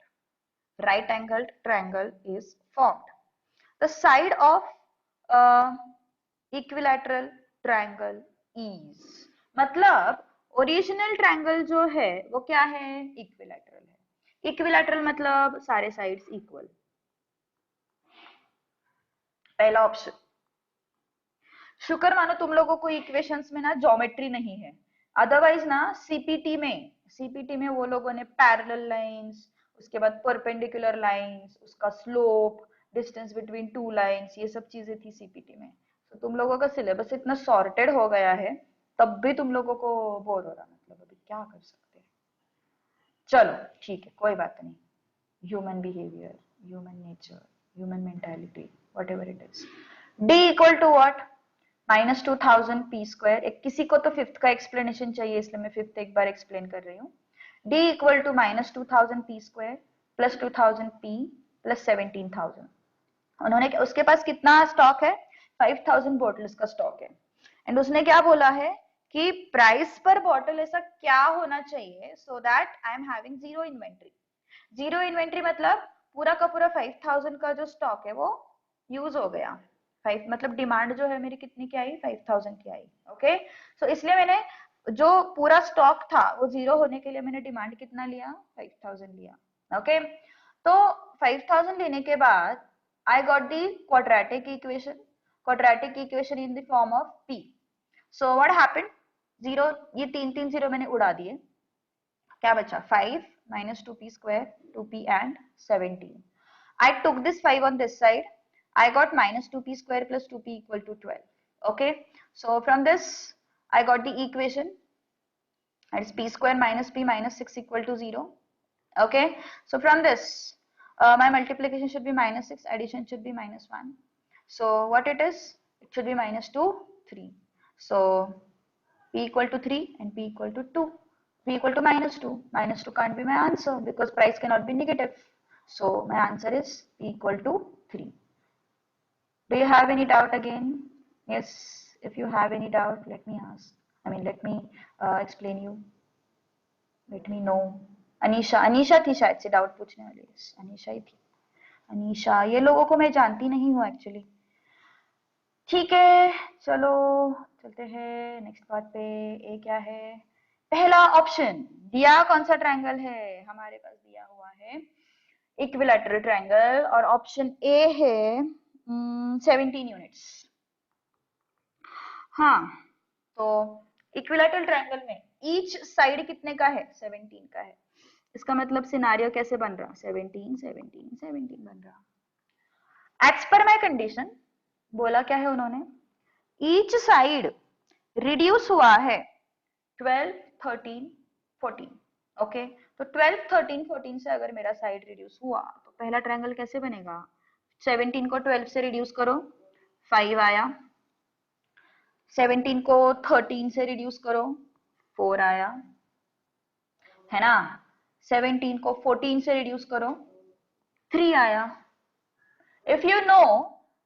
Speaker 1: Right angled triangle is formed. The side of equilateral triangle is, मतलब original triangle जो है वो क्या है, equilateral है. Equilateral मतलब सारे sides equal. पहला ऑप्शन. शुक्र मानो तुम लोगों को इक्वेशंस में ना ज्योमेट्री नहीं है, अदरवाइज ना सीपीटी में वो लोगों ने पैरेलल लाइंस, उसके बाद परपेंडिकुलर लाइंस, उसका slope, distance between two lines, ये सब चीजें थी सीपीटी में. तो तुम लोगों का सिलेबस इतना सॉर्टेड हो गया है, तब भी तुम लोगों को बोर हो रहा, मतलब अभी क्या कर सकते हैं. चलो ठीक है, कोई बात नहीं. Human behaviour, human nature, human mentality, whatever it is. d equal to what, -2000 p square. एक किसी को तो फिफ्थ का एक्सप्लेनेशन चाहिए, इसलिए मैं फिफ्थ एक बार एक्सप्लेन कर रही हूँ. d equal to -2000 p square plus 2000 p plus 17000. उन्होंने, उसके पास कितना स्टॉक है, 5000 बॉटल्स का स्टॉक है. एंड उसने क्या बोला है कि प्राइस पर बॉटल ऐसा क्या होना चाहिए so that I am having zero inventory. Zero inventory मतलब पूरा का पूरा 5000 का जो स्टॉक है वो यूज हो गया. 5 मतलब डिमांड जो है मेरी कितनी की आई, 5000 की आई. ओके, सो इसलिए मैंने जो पूरा स्टॉक था वो जीरो होने के लिए मैंने डिमांड कितना लिया, 5000 लिया. ओके, तो 5000 लेने के बाद I got the quadratic equation in the form of p. So what happened, zero, ये तीन जीरो मैंने उड़ा दिए, क्या बचा, 5 minus 2p square, 2p and 17. I took this 5 on this side, I got minus 2p square plus 2p equal to 12. Okay, so from this I got the equation, that is p square minus p minus 6 equal to 0. Okay, so from this my multiplication should be -6, addition should be -1. So what it is, it should be -2, 3. So p equal to 3 and p equal to 2. P equal to -2. -2 can't be my answer because price cannot be negative. So my answer is p equal to 3. Do you have any doubt again? Yes, if you have any doubt, let me ask. Let me explain you. Let me know. Anisha थी शायद से doubt पूछने वाली. अनीशा ही थी. अनीशा, ये लोगों को मैं जानती नहीं हूँ एक्चुअली. ठीक है, चलो चलते हैं नेक्स्ट पार्ट पे. ए क्या है, पहला ऑप्शन दिया कौन सा ट्रायंगल है, हमारे पास दिया हुआ है इक्विलैटरल ट्रायंगल, और ऑप्शन ए है 17 यूनिट्स. हाँ, तो इक्विलैटरल ट्रायंगल में ईच साइड कितने का है, 17 का है. इसका मतलब सिनारियो कैसे बन रहा, 17 17 17 बन रहा. एज पर माय कंडीशन, बोला क्या है उन्होंने, ईच साइड रिड्यूस हुआ है 12 13 14. ओके, तो 12 13 14 से अगर मेरा साइड रिड्यूस हुआ तो पहला ट्रायंगल कैसे बनेगा, 17 को 12 से रिड्यूस करो, 5 आया. 17 को 13 से रिड्यूस करो, 4 आया, है ना. 17 को 14 से रिड्यूस करो, 3 आया. If you know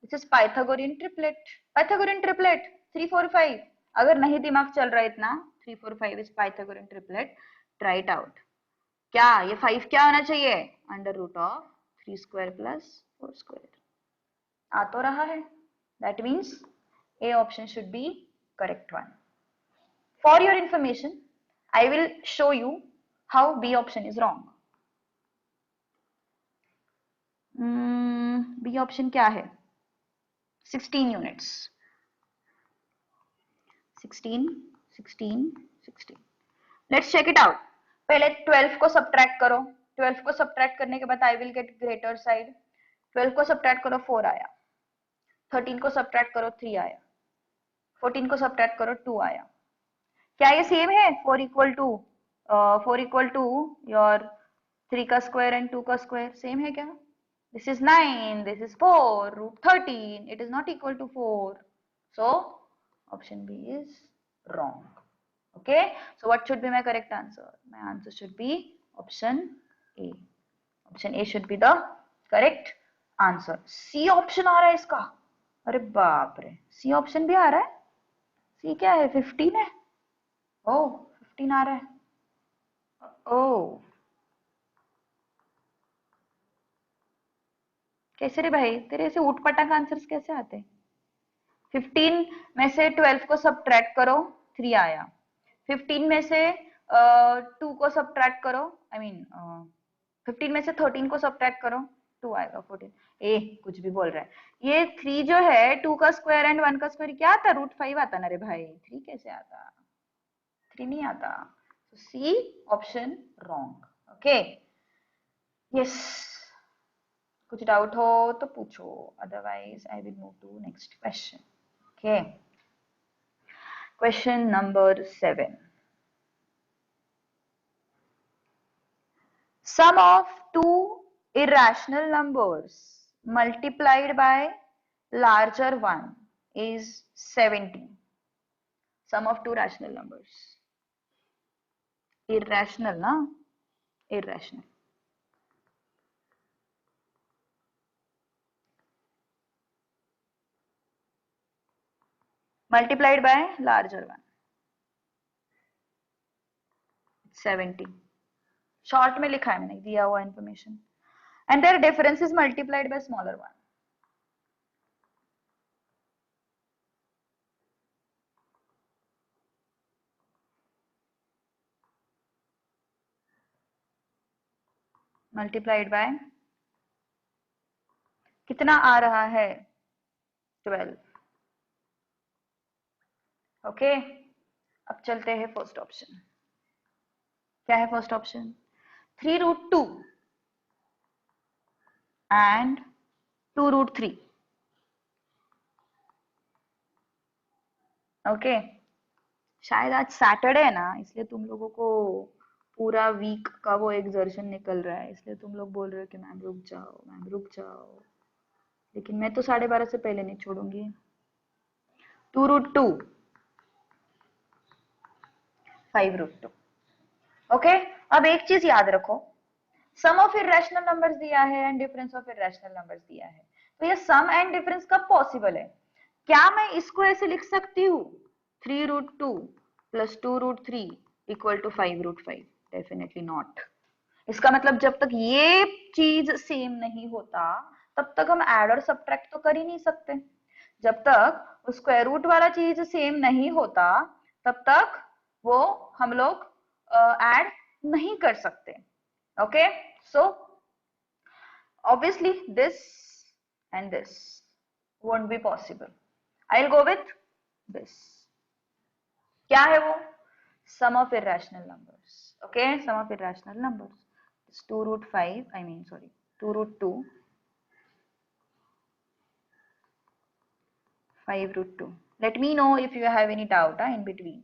Speaker 1: this is Pythagorean triplet. Pythagorean triplet 3 4 5. अगर नहीं दिमाग चल रहा है इतना, 3 4 5 is Pythagorean triplet. Try it out. क्या ये 5 क्या होना चाहिए, under root of 3 square plus 4 square. आ तो रहा है. That means A option should be correct one. For your information, I will show you how B option is wrong. B option क्या है, 16 units. 16 16 16. Let's check it out. पहले 12 को subtract करो, 12 को सब्ट्रैक्ट करने के बाद आई विल गेट ग्रेटर साइड. 12 को सब्ट्रैक्ट करो, 4 आया. 13 को सब्ट्रैक्ट करो, 3 आया. 14 को सब्ट्रैक्ट करो, 2 आया. क्या ये सेम है, 4 इक्वल टू योर 3 का स्क्वायर एंड 2 का स्क्वायर सेम है क्या. This is 9, this is 4, root 13, it is not equal to 4. So, option B is wrong. Okay, so what should be my correct answer? My answer should be option A. Option A should be the correct answer C option आ रहा है इसका। अरे बाप रे, C option भी आ रहा है। सी क्या है, 15 है। ओ 15 आ रहा है। ओ कैसे रे भाई, तेरे ऐसे उठपटांग आंसर्स कैसे आते हैं? 15 में से 12 को सब्ट्रैक्ट करो, 3 आया। 15 में से 2 को सब्ट्रैक्ट करो, आई मीन 15 में से 13 को सब्ट्रैक्ट करो, 2 आएगा। 14 ए कुछ भी बोल रहा है। ये 3 जो है, 2 का स्क्वायर एंड 1 का स्क्वायर क्या आता, √5 आता ना रे भाई। 3 कैसे आता, 3 नहीं आता। C option wrong. Okay yes, कुछ डाउट हो तो पूछो, otherwise I will move to next question. Okay, question number 7। Sum of two irrational numbers multiplied by larger one is 70. Sum of two rational numbers. Irrational, na? Irrational. Multiplied by larger one. 70. Short में लिखा है मैंने, दिया हुआ information. And their difference is multiplied by smaller one. Multiplied by कितना आ रहा है, 12. ओके अब चलते हैं फर्स्ट ऑप्शन। क्या है फर्स्ट ऑप्शन? 3√2 and 2√3। ओके शायद आज सैटरडे है ना, इसलिए तुम लोगों को पूरा वीक का वो एक्सर्शन निकल रहा है, इसलिए तुम लोग बोल रहे हो कि मैम रुक जाओ, मैम रुक जाओ। लेकिन मैं तो 12:30 से पहले नहीं छोड़ूंगी। 2√2 5√2। ओके अब एक चीज याद रखो, सम ऑफ इरेशनल नंबर्स दिया है and difference of irrational numbers दिया है, तो ये सम एंड डिफरेंस कब पॉसिबल है? क्या मैं इसको ऐसे लिख सकती हूँ, 3√2 + 2√3 = 5√5? Definitely not. इसका मतलब जब तक ये चीज सेम नहीं होता तब तक हम ऐड और सब्ट्रैक्ट तो कर ही नहीं सकते। जब तक स्क्वायर रूट वाला चीज सेम नहीं होता तब तक वो हम लोग ऐड नहीं कर सकते। Okay so obviously this and this won't be possible. I'll go with this. क्या है वो? sum of irrational numbers. Okay, sum of irrational numbers is 2√5, I mean sorry, 2√2 5√2. Let me know if you have any doubt in between.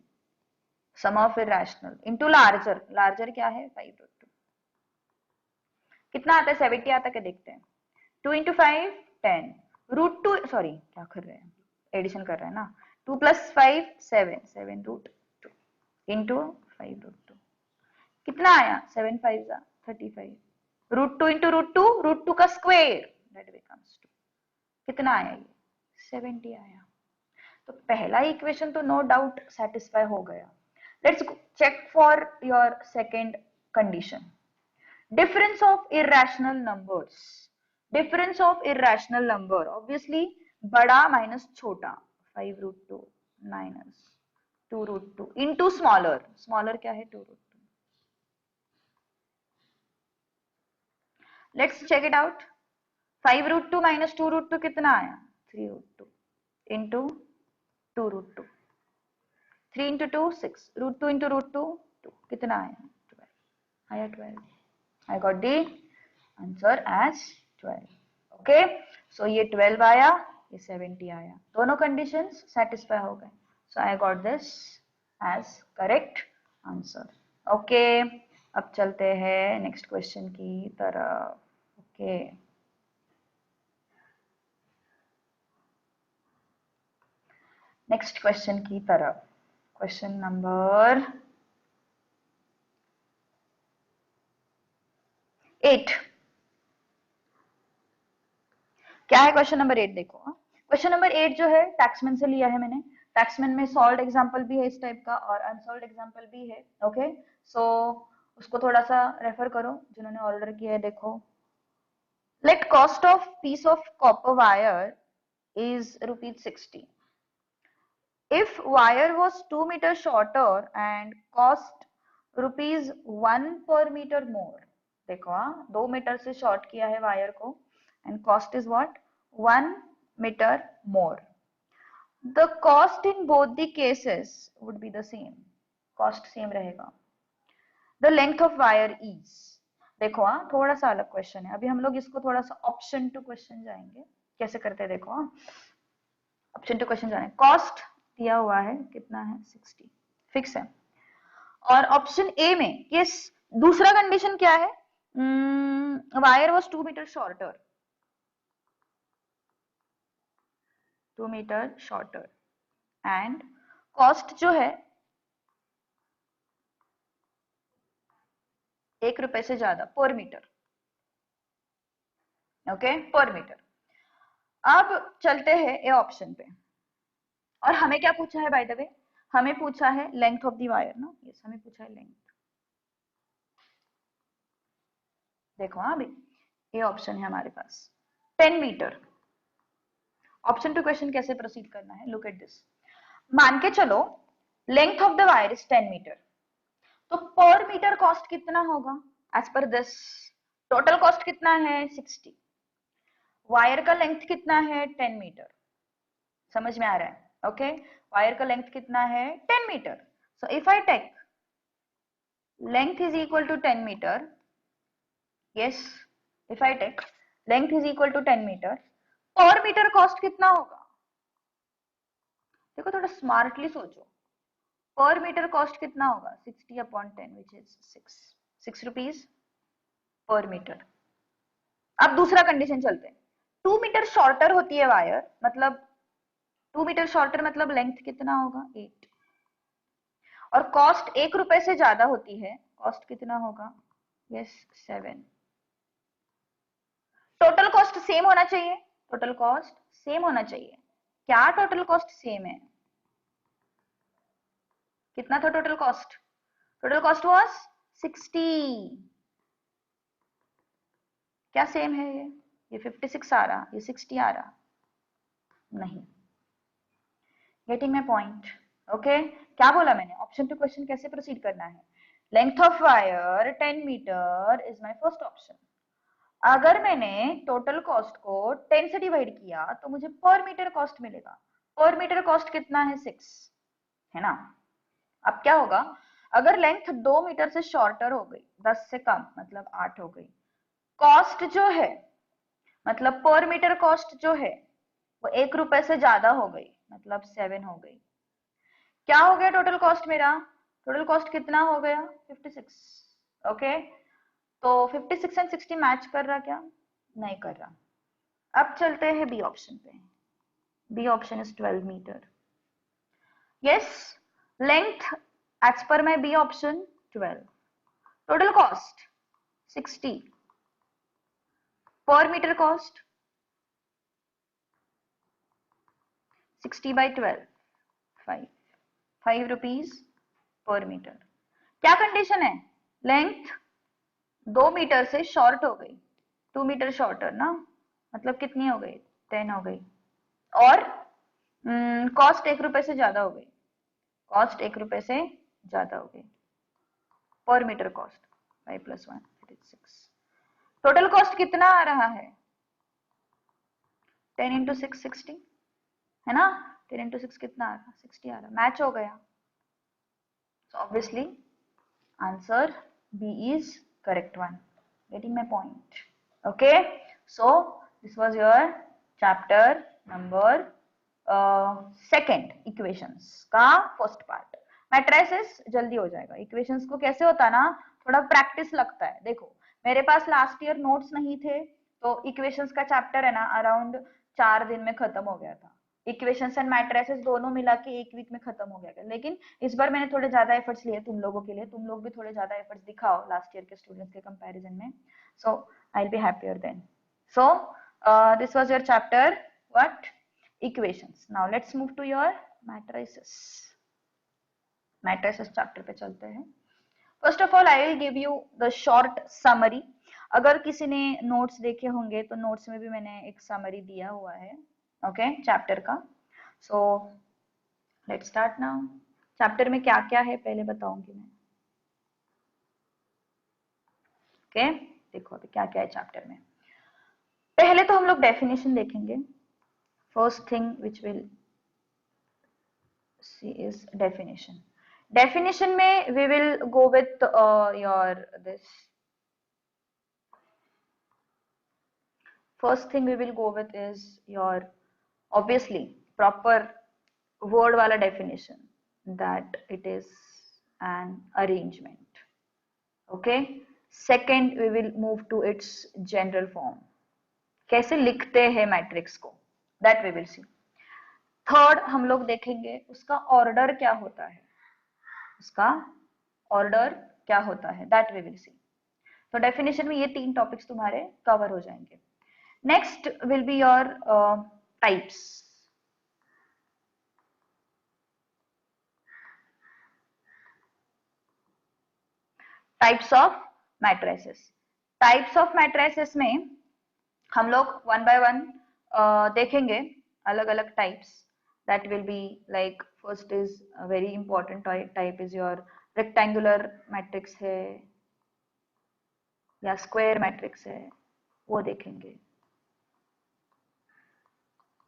Speaker 1: Sum of irrational into larger, larger क्या है, 5√2। कितना आता है, 70 आता है क्या देखते हैं। 2 × 5 10, √2 सॉरी क्या कर रहे हैं, एडिशन कर रहे हैं ना। 2 + 5 7, 7√2 इंटू 5√2 कितना आया, 7 × 5 = 35। √2 इंटू √2, √2 का स्क्वायर दैट बिकम्स 2। कितना आया ये, 70 आया। तो पहला इक्वेशन तो नो डाउट सेटिस्फाई हो गया। Let's check for your second condition, difference of irrational numbers। difference of irrational number obviously बड़ा माइनस छोटा, 5√2 माइनस 2√2 into smaller, smaller क्या है, 2√2। let's check it out। 5√2 minus 2√2 कितना आया, 3√2 into 2√2। 3 into 2 6, √2 into √2 2, कितना आया, 12 आया, 12। I got the answer as 12। Okay so ये 12 आया, ये 70 आया, दोनों कंडीशंस सेटिस्फाई हो गए। So I got this as correct answer. Okay अब चलते हैं नेक्स्ट क्वेश्चन की तरफ। ओके नेक्स्ट क्वेश्चन की तरफ, क्वेश्चन नंबर 8। क्या है क्वेश्चन नंबर 8? देखो क्वेश्चन नंबर 8 जो है टैक्समैन से लिया है मैंने। टैक्समैन में सॉल्व एग्जांपल भी है इस टाइप का और अनसॉल्व एग्जांपल भी है। ओके, सो उसको थोड़ा सा रेफर करो जिन्होंने ऑर्डर किया है। देखो, let cost of piece of copper wire is rupees 60. If wire was 2 meters shorter and cost rupees 1 per meter more, देखो 2 मीटर से शॉर्ट किया है वायर को and cost is what? 1 meter more. The cost in both the cases would be the same. Cost same रहेगा. The length of wire is, देखो थोड़ा सा अलग क्वेश्चन है। अभी हम लोग इसको थोड़ा सा ऑप्शन टू क्वेश्चन जाएंगे। कैसे करते हैं देखो, ऑप्शन टू क्वेश्चन जाने। कॉस्ट दिया हुआ है कितना है 60, फिक्स है। और ऑप्शन ए में यस, दूसरा कंडीशन क्या है? Wire was 2 metre shorter, 2 metre shorter and cost जो है 1 रुपए से ज्यादा पर मीटर। ओके, पर मीटर। अब चलते हैं ए ऑप्शन पे। और हमें क्या पूछा है बाय द वे? हमें पूछा है लेंथ ऑफ द वायर ना। यस, हमें पूछा है लेंथ। देखो अभी ये ऑप्शन है हमारे पास 10 मीटर। ऑप्शन टू क्वेश्चन कैसे प्रोसीड करना है, लुक एट दिस। मान के चलो length of the wire is 10 metre, तो पर मीटर कॉस्ट कितना होगा? As per this total cost कितना है 60, वायर का लेंथ कितना है 10 मीटर। समझ में आ रहा है? ओके, वायर का लेंथ कितना है 10 metre. So if I take length is equal to 10 metre, yes, if I take length is equal to 10 meter, per meter cost कितना होगा? देखो थोड़ा स्मार्टली सोचो, पर मीटर कॉस्ट कितना होगा? 60 upon 10 which is 6 rupees per metre. अब दूसरा कंडीशन चलते हैं। 2 मीटर शॉर्टर होती है वायर, मतलब 2 मीटर शॉर्टर मतलब लेंथ कितना होगा 8, और कॉस्ट 1 रुपए से ज्यादा होती है, कॉस्ट कितना होगा? यस 7। टोटल कॉस्ट सेम होना चाहिए, टोटल कॉस्ट सेम होना चाहिए। क्या टोटल कॉस्ट सेम है? कितना था total cost? Total cost was 60। क्या सेम है ये 56 आ रहा, ये 60 आ रहा? नहीं। Getting my point? ओके, क्या बोला मैंने? ऑप्शन टू क्वेश्चन कैसे प्रोसीड करना है। Length of wire 10 metre is my first option. अगर मैंने टोटल कॉस्ट को 10 से डिवाइड किया तो मुझे पर मीटर कॉस्ट मिलेगा। पर मीटर कॉस्ट कितना है 6, है ना? अब क्या होगा? अगर लेंथ 2 मीटर से शॉर्टर हो गई, 10 से कम मतलब 8 हो गई, कॉस्ट जो है मतलब पर मीटर कॉस्ट जो है वो 1 रुपए से ज्यादा हो गई, मतलब 7 हो गई। क्या हो गया टोटल कॉस्ट मेरा? टोटल कॉस्ट कितना हो गया 56। ओके, तो 56 एंड 60 मैच कर रहा क्या? नहीं कर रहा। अब चलते हैं बी ऑप्शन पे। B option is 12 metre. Yes, length as per my B option 12, total cost 60, per meter cost 60 by 12, 5 rupees पर मीटर। क्या कंडीशन है? लेंथ 2 मीटर से शॉर्ट हो गई, 2 मीटर शॉर्टर ना, मतलब कितनी हो गई 10 हो गई, और कॉस्ट 1 रुपए से ज्यादा हो गई, कॉस्ट 1 रुपए से ज्यादा हो गई। Per metre cost 5 + 1 it is 6। Total cost कितना आ रहा है? 10 × 6 60, है ना? 10 × 6 कितना आ रहा? 60 आ रहा। मैच हो गया। So obviously answer B is correct one. Getting my point? Okay. So this was your chapter number second, equations का first part. मैट्रिसेस जल्दी हो जाएगा। इक्वेशंस को कैसे होता ना, थोड़ा प्रैक्टिस लगता है। देखो मेरे पास लास्ट ईयर नोट्स नहीं थे, तो इक्वेशंस का चैप्टर है ना अराउंड 4 दिन में खत्म हो गया था। इक्वेशंस एंड मैट्रिसेस दोनों मिला के 1 वीक में खत्म हो गया। लेकिन इस बार मैंने थोड़े ज्यादा एफर्ट्स लिए तुम लोगों के लिए, तुम लोग भी थोड़े ज्यादा एफर्ट्स दिखाओ लास्ट ईयर के स्टूडेंट्स के कंपैरिजन में, so I will be happier then. So This was your chapter what? Equations. Now let's move to your matrices. Matrices chapter पे चलते हैं. First of all, I will give you the short summary. अगर किसी ने notes देखे होंगे तो notes में भी मैंने एक summary दिया हुआ है, okay, chapter का. So let's start now. Chapter में क्या क्या है पहले बताऊंगी मैं. Okay, देखो अभी क्या क्या है chapter में. पहले तो हम लोग definition देखेंगे. First thing which will see is definition. Definition में we will go with your this. First thing we will go with is your obviously proper word वाला definition, that it is an arrangement. Okay. Second we will move to its general form. कैसे लिखते हैं matrix को, that we will see. Third हम लोग देखेंगे उसका order क्या होता है, उसका ऑर्डर क्या होता है, दैट वी विल सी. तो डेफिनेशन में ये 3 टॉपिक्स तुम्हारे कवर हो जाएंगे. Next will be your types. Types of matrices. Types of matrices में हम लोग वन बाय वन देखेंगे अलग अलग types. That will be like first is a very important type is your rectangular matrix है या square matrix है, वो देखेंगे.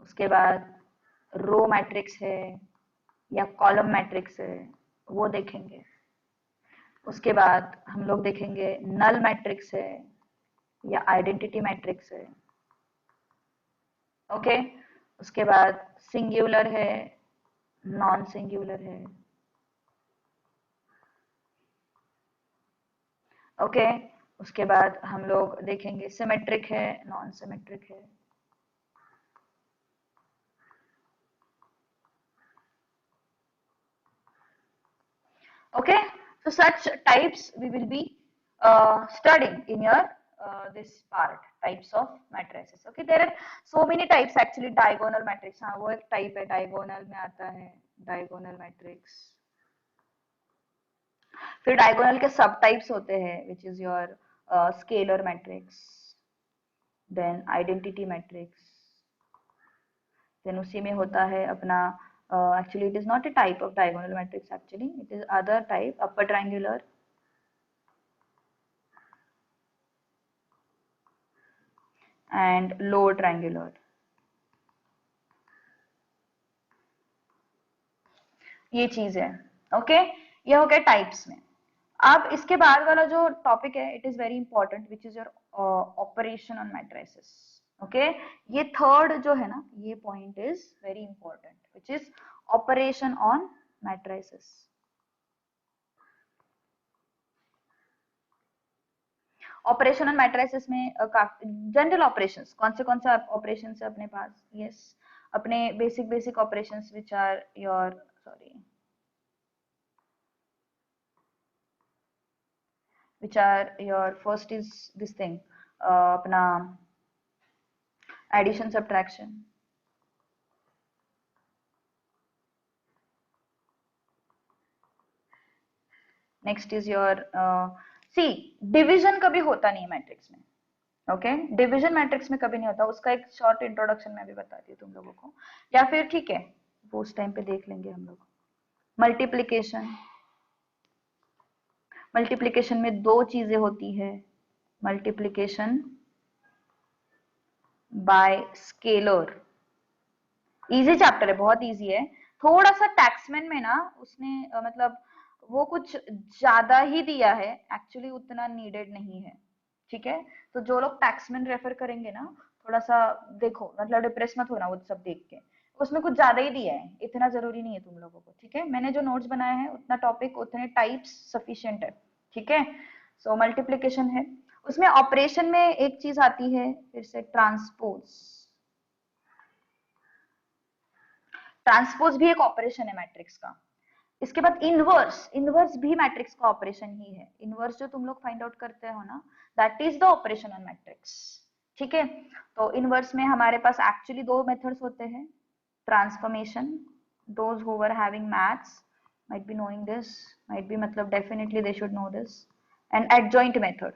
Speaker 1: उसके बाद रो मैट्रिक्स है या कॉलम मैट्रिक्स है, वो देखेंगे. उसके बाद हम लोग देखेंगे नल मैट्रिक्स है या आइडेंटिटी मैट्रिक्स है. ओके. उसके बाद सिंगुलर है, नॉन सिंगुलर है. ओके. उसके बाद हम लोग देखेंगे सिमेट्रिक है, नॉन सिमेट्रिक है. Okay, so such types we will be studying in your this part, types of matrices. Okay, there are so many types actually. Diagonal matrix, हाँ वो एक type है, diagonal में आता है diagonal matrix. फिर diagonal के सब types होते हैं, which is your scalar matrix, then identity matrix, then उसी में होता है अपना actually it is not a type of diagonal matrix, actually it is other type, upper triangular and lower triangular. ये चीज है. ओके, ये हो गया टाइप्स में. अब इसके बाद वाला जो टॉपिक है it is very important, which is your operation on matrices. Okay, ये थर्ड जो है ना, ये point is very important, which is operation on matrices. Operation on matrices में जनरल ऑपरेशंस कौन से ऑपरेशंस है अपने पास. यस, अपने basic operations which are your which are your first is this thing अपना addition subtraction, next is your see division कभी होता नहीं है मैट्रिक्स में. ओके, डिवीजन मैट्रिक्स में कभी नहीं होता. उसका एक शॉर्ट इंट्रोडक्शन मैं भी बताती हूँ तुम लोगों को, या फिर ठीक है वो उस टाइम पे देख लेंगे हम लोग. मल्टीप्लिकेशन, मल्टीप्लिकेशन में दो चीजें होती है. Multiplication bye scalar, easy chapter है, बहुत इजी है. थोड़ा सा टैक्समैन में ना उसने मतलब वो कुछ ज्यादा ही दिया है, एक्चुअली उतना नीडेड नहीं है. ठीक है, तो जो लोग टैक्समैन रेफर करेंगे ना, थोड़ा सा देखो, मतलब डिप्रेस मत होना वो सब देख के, उसमें कुछ ज्यादा ही दिया है, इतना जरूरी नहीं है तुम लोगों को. ठीक है, मैंने जो नोट्स बनाए हैं उतना टॉपिक उतने टाइप्स सफिशिएंट है. ठीक है, सो मल्टीप्लिकेशन है, उसमें ऑपरेशन में एक चीज आती है फिर से ट्रांसपोज. ट्रांसपोज भी एक ऑपरेशन है मैट्रिक्स का. इसके बाद इनवर्स, इनवर्स भी मैट्रिक्स का ऑपरेशन ही है. इनवर्स जो तुम लोग फाइंड आउट करते हो ना, that is the operation on matrix. ठीक है, तो इनवर्स में हमारे पास एक्चुअली दो मेथड्स होते हैं, transformation, those who were having maths might be knowing this, might be मतलब definitely they should know this, and adjoint method.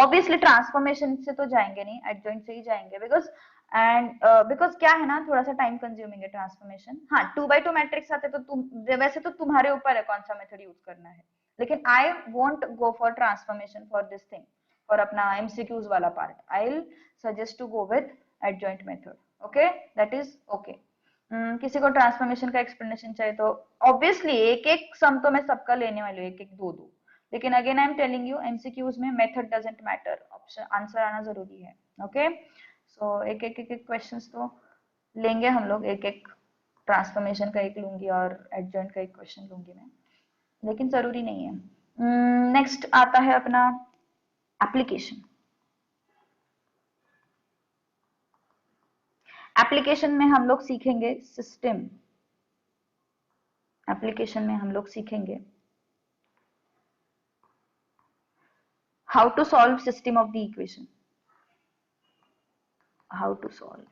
Speaker 1: Obviously transformation से तो जाएंगे नहीं, एडजॉइंट से ही जाएंगे, बिकॉज बिकॉज क्या है ना, थोड़ा सा टाइम कंज्यूमिंग है ट्रांसफॉर्मेशन। हाँ, 2x2 मैट्रिक्स आते तो तुम, वैसे तो तुम्हारे ऊपर है कौन सा मेथड यूज करना है, लेकिन I won't go for transformation for this thing, for अपना एमसीक्यूज वाला पार्ट। I will suggest to go with adjoint method. Okay, that is okay. किसी को ट्रांसफॉर्मेशन का एक्सप्लेनेशन चाहिए तो ऑब्वियसली एक एक सम तो मैं सबका लेने वाली हूँ, एक एक दो दो, लेकिन again I am telling you MCQs में method doesn't matter, option answer आना जरूरी है। ओके, सो एक एक क्वेश्चंस तो लेंगे हम लोग, एक एक ट्रांसफॉर्मेशन का एक लूंगी और एडजॉइंट का एक क्वेश्चन लूंगी मैं, लेकिन जरूरी नहीं है। नेक्स्ट आता है अपना एप्लीकेशन। एप्लीकेशन में हम लोग सीखेंगे सिस्टम, एप्लीकेशन में हम लोग सीखेंगे how to solve system of the equation, how to solve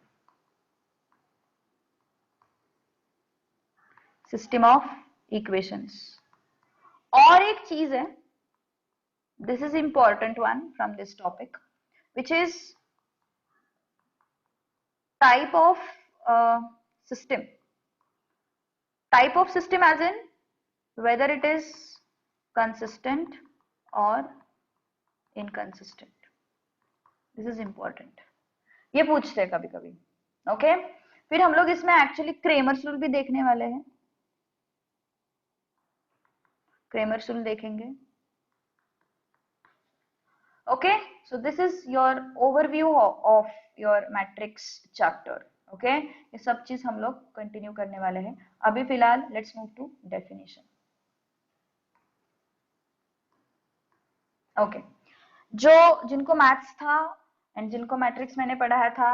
Speaker 1: system of equations। और एक चीज है, this is important one from this topic, which is type of system, type of system as in whether it is consistent or inconsistent, this is important, ये पूछते हैं कभी कभी। Okay, फिर हम लोग इसमें एक्चुअली क्रेमर्स रूल भी देखने वाले हैं, क्रेमर्स रूल देखेंगे। Okay, so this is your overview of your matrix chapter. Okay, ये सब चीज हम लोग कंटिन्यू करने वाले हैं। अभी फिलहाल let's move to definition. Okay, जो जिनको मैथ्स था एंड जिनको मैट्रिक्स मैंने पढ़ाया था,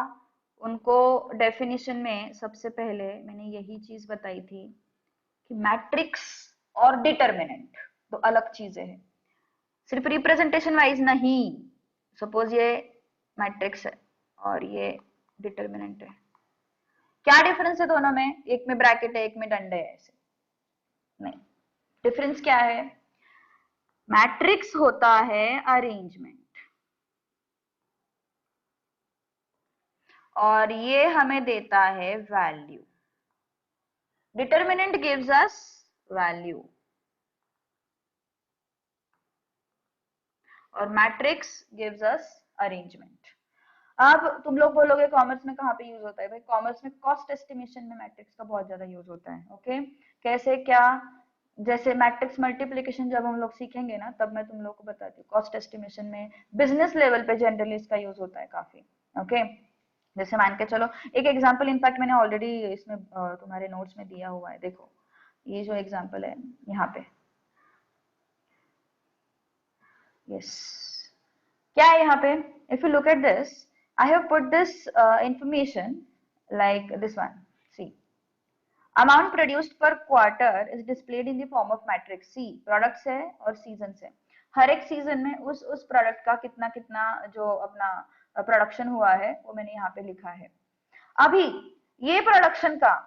Speaker 1: उनको डेफिनेशन में सबसे पहले मैंने यही चीज बताई थी कि मैट्रिक्स और डिटरमिनेंट दो अलग चीजें हैं, सिर्फ रिप्रेजेंटेशन वाइज नहीं। सपोज ये मैट्रिक्स है और ये डिटरमिनेंट है, क्या डिफरेंस है दोनों में? एक में ब्रैकेट है, एक में डंडे है, ऐसे नहीं। डिफरेंस क्या है? मैट्रिक्स होता है अरेंजमेंट, और ये हमें देता है value. Determinant gives us value और मैट्रिक्स गिव्स अस अरेंजमेंट। अब तुम लोग बोलोगे कॉमर्स में कहाँ पे यूज होता है? भाई कॉमर्स में कॉस्ट एस्टिमेशन में मैट्रिक्स का बहुत ज्यादा यूज होता है। ओके, कैसे क्या? जैसे मैट्रिक्स मल्टीप्लिकेशन जब हम लोग सीखेंगे ना, तब मैं तुम लोग को बताती हूँ। कॉस्ट एस्टिमेशन में बिजनेस लेवल पे जनरली इसका यूज होता है काफी। ओके, जैसे मान के चलो, एक एग्जांपल इनफैक्ट मैंने ऑलरेडी इसमें तुम्हारे नोट्स में दिया हुआ है, देखो ये जो एग्जांपल है यहाँ पे, यस, क्या है यहाँ पे? If you look at this, I have put this information like this one. See, amount produced per quarter is displayed in the form of matrix. C products है और seasons है। हर एक सीजन में उस प्रोडक्ट का कितना कितना जो अपना प्रोडक्शन हुआ है वो मैंने यहाँ पे लिखा है। अभी ये प्रोडक्शन का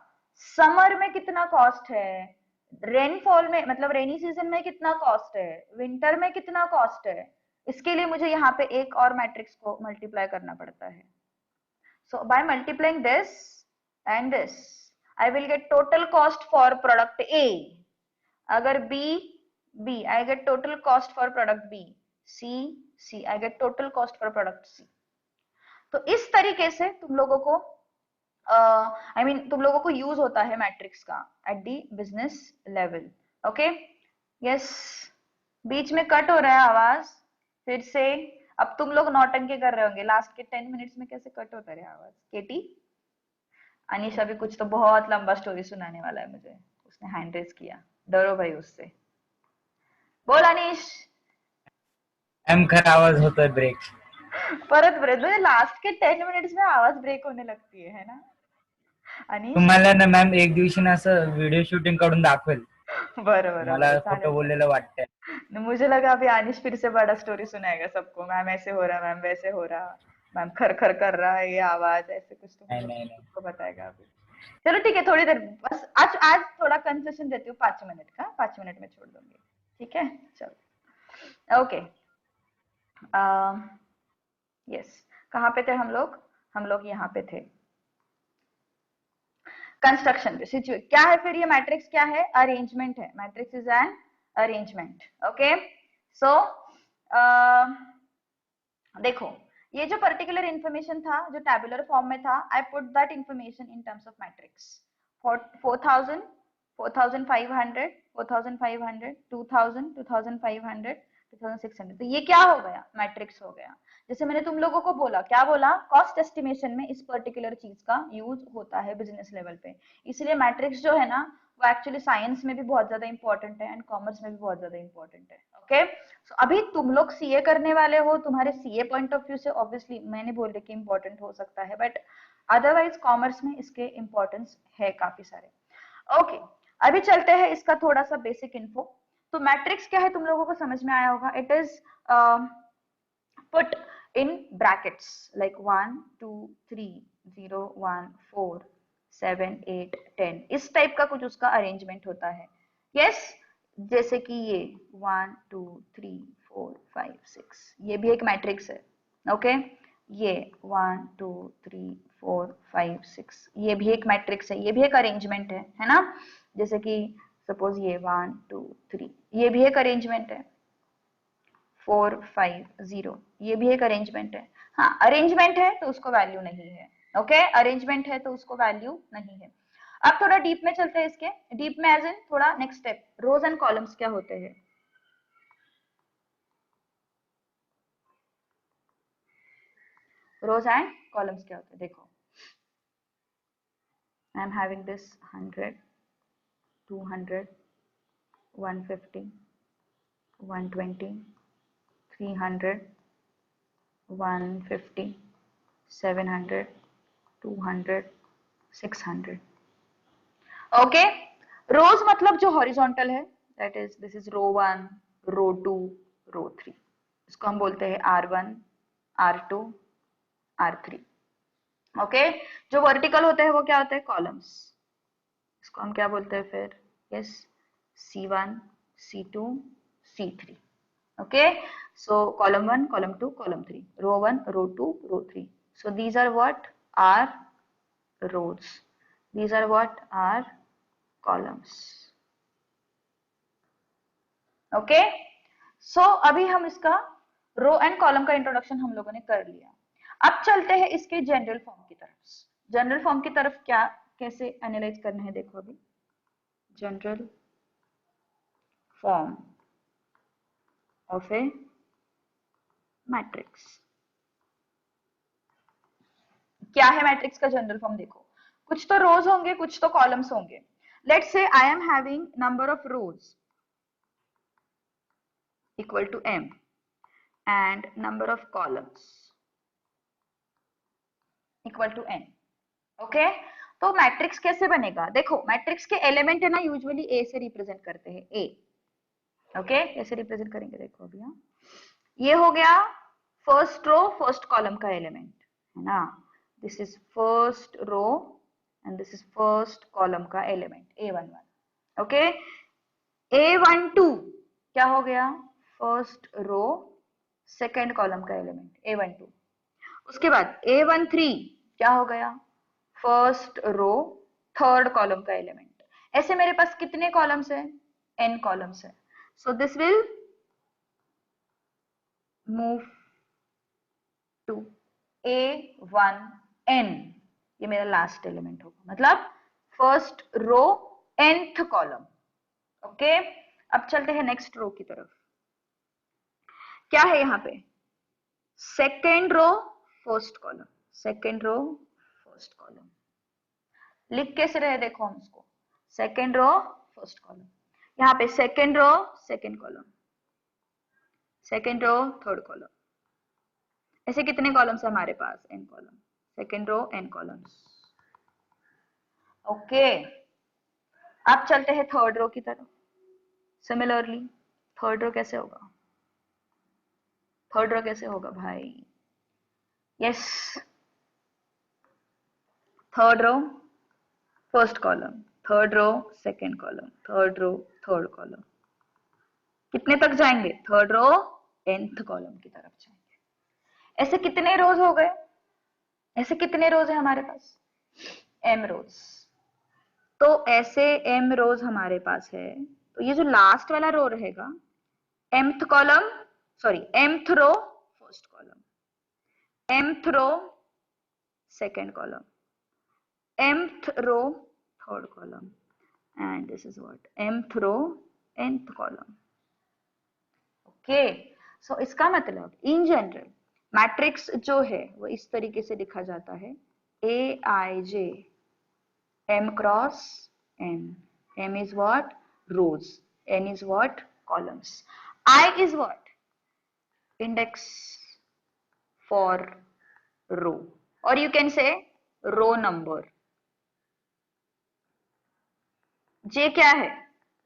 Speaker 1: समर में कितना कॉस्ट है, रेनफॉल में मतलब रेनी सीजन में कितना कॉस्ट है, विंटर में कितना कॉस्ट है, इसके लिए मुझे यहाँ पे एक और मैट्रिक्स को मल्टीप्लाई करना पड़ता है। So by multiplying this and this, I will get total cost for product A. अगर B, I get total cost for product B. C, I get total cost for product C. तो इस तरीके से तुम लोगों को तुम लोगों को यूज होता है मैट्रिक्स का at the business level. Okay, yes, बीच में कट हो रहा है आवाज फिर से। अब तुम लोग नौटंकी कर रहे होंगे, लास्ट के 10 मिनट्स में कैसे कट होता रहा आवाज। केटी, अनीश अभी कुछ तो बहुत लंबा स्टोरी सुनाने वाला है मुझे, उसने हैंड रेज किया, डरो भाई उससे। बोल अनीश।
Speaker 2: खरा आवाज होता है ब्रेक,
Speaker 1: परत ब्रेक, लास्ट के 10 मिनट्स में आवाज ब्रेक होने लगती है ना अनीश?
Speaker 2: तुम्हाला ना मॅम एक दिवशी ना असं व्हिडिओ शूटिंग करून दाखवेल,
Speaker 1: बरं बरं
Speaker 2: मला
Speaker 1: बरं,
Speaker 2: खोटं
Speaker 1: चालेल
Speaker 2: बोललेलं वाटतंय।
Speaker 1: चालेल। मुझे लगा अभी अनिश फिर से बड़ा स्टोरी सुनाएगा सबको, मैम ऐसे हो रहा, मैम वैसे हो रहा। मैम खर खर कर रहा है ये आवाज, ऐसे कुछ तो
Speaker 2: नहीं
Speaker 1: होगा,
Speaker 2: नहीं नहीं।
Speaker 1: आपको बताएगा अभी। चलो ठीक है, थोड़ी देर बस, आज आज थोड़ा कंसेशन देती हूँ, 5 मिनट का, 5 मिनट में छोड़ दूंगी। ठीक है, चलो ओके। यस, कहाँ पे थे हम लोग यहाँ पे थे, कंस्ट्रक्शन पे। क्या है फिर ये मैट्रिक्स, क्या है, अरेंजमेंट है। Matrix is an arrangement. Okay, so देखो, ये जो पर्टिकुलर इंफॉर्मेशन था जो टैबुलर फॉर्म में था, आई put that information in terms of matrix. 4000, 4500, 4500, 2000, 2500, 2600, तो ये क्या हो गया, मैट्रिक्स हो गया। जैसे मैंने तुम लोगों को बोला, क्या बोला, कॉस्ट एस्टिमेशन में इस पर्टिकुलर चीज का यूज होता है बिजनेस लेवल पे, इसलिए मैट्रिक्स जो है ना वो एक्चुअली साइंस में भी बहुत ज्यादा इंपॉर्टेंट है एंड कॉमर्स में भी बहुत ज्यादा इंपॉर्टेंट है। ओके, सो अभी तुम लोग सीए करने वाले हो, तुम्हारे सीए पॉइंट ऑफ व्यू से ऑब्वियसली मैंने बोल रही कि इंपॉर्टेंट हो सकता है, बट अदरवाइज कॉमर्स में इसके इंपॉर्टेंस है काफी सारे। ओके, अभी चलते हैं इसका थोड़ा सा बेसिक इन्फो। तो मैट्रिक्स क्या है तुम लोगों को समझ में आया होगा, it is put in brackets like 1 2 3 0 1 4 7 8 10, इस टाइप का कुछ उसका अरेंजमेंट होता है। यस, जैसे कि ये 1 2 3 4 5 6, ये भी एक मैट्रिक्स है। ओके, ये 1 2 3 4 5 6, ये भी एक मैट्रिक्स है, ये भी एक अरेंजमेंट है ना। जैसे कि सपोज ये 1 2 3, ये भी एक अरेंजमेंट है। 4 5 0, ये भी एक अरेंजमेंट है। हाँ, अरेंजमेंट है तो उसको वैल्यू नहीं है। ओके, अरेंजमेंट है तो उसको वैल्यू नहीं है। अब थोड़ा डीप में चलते हैं इसके, डीप में एज इन थोड़ा next step, rows and columns क्या होते हैं। रोज एंड कॉलम्स क्या होते हैं, देखो, I am having this 100 200 150 120 300 150 700 200 600। Okay, rows मतलब जो हॉरिजॉन्टल है, that is this is row 1, row 2, row 3, इसको हम बोलते हैं R1 R2 R3। ओके, जो वर्टिकल होते हैं वो क्या होते हैं, कॉलम्स, इसको हम क्या बोलते हैं फिर, yes, C1 C2 C3। Okay, so column 1 column 2 column 3, row 1 row 2 row 3, so these are what are rows, these are what are columns। Okay, so अभी हम इसका रो एंड कॉलम का इंट्रोडक्शन हम लोगों ने कर लिया। अब चलते हैं इसके जनरल फॉर्म की तरफ। जनरल फॉर्म की तरफ क्या कैसे एनालाइज करना है, देखो अभी general form of A matrix. क्या है मैट्रिक्स का जनरल फॉर्म, देखो, कुछ तो रोज होंगे कुछ तो कॉलम्स होंगे। Let's say I am having number of rows equal to m and number of columns equal to n। Okay, तो मैट्रिक्स कैसे बनेगा, देखो मैट्रिक्स के एलिमेंट है ना यूजुअली a से रिप्रेजेंट करते हैं, a। ओके, कैसे रिप्रेजेंट करेंगे, देखो अभी, हाँ, ये हो गया फर्स्ट रो फर्स्ट कॉलम का एलिमेंट है ना, this is first row and this is first column का एलिमेंट a11। ओके, a12 क्या हो गया, फर्स्ट रो सेकेंड कॉलम का एलिमेंट a12। उसके बाद a13 क्या हो गया, फर्स्ट रो थर्ड कॉलम का एलिमेंट। ऐसे मेरे पास कितने कॉलम्स है, n कॉलम्स है, so this will move to a1n, ये मेरा लास्ट एलिमेंट होगा, मतलब first row nth column. Okay, अब चलते हैं नेक्स्ट रो की तरफ। क्या है यहाँ पे, second row first column, second row first column, लिख कैसे रहे देखो हम इसको, सेकेंड रो फर्स्ट कॉलम, यहाँ पे second row second column, second row third column, ऐसे कितने कॉलम्स है हमारे पास, n column, second row n columns. Okay, अब चलते हैं थर्ड रो की तरफ। सिमिलरली थर्ड रो कैसे होगा, थर्ड रो कैसे होगा भाई, yes, third row first column, third row second column, third row third column, कितने तक जाएंगे? थर्ड रो nth कॉलम की तरफ जाएंगे। ऐसे कितने रोज हो गए? ऐसे कितने रोज है हमारे पास? m रोज। तो ऐसे m रोज हमारे पास है, तो ये जो लास्ट वाला रो रहेगा, mth column, sorry mth row first column, mth row second column, mth row third column, and this is what mth row nth column. Okay, so इसका मतलब इन जनरल मैट्रिक्स जो है वो इस तरीके से लिखा जाता है, ए आई जे m cross n, m is what rows, n is what columns, I is what index for row, or you can say row number, J क्या है?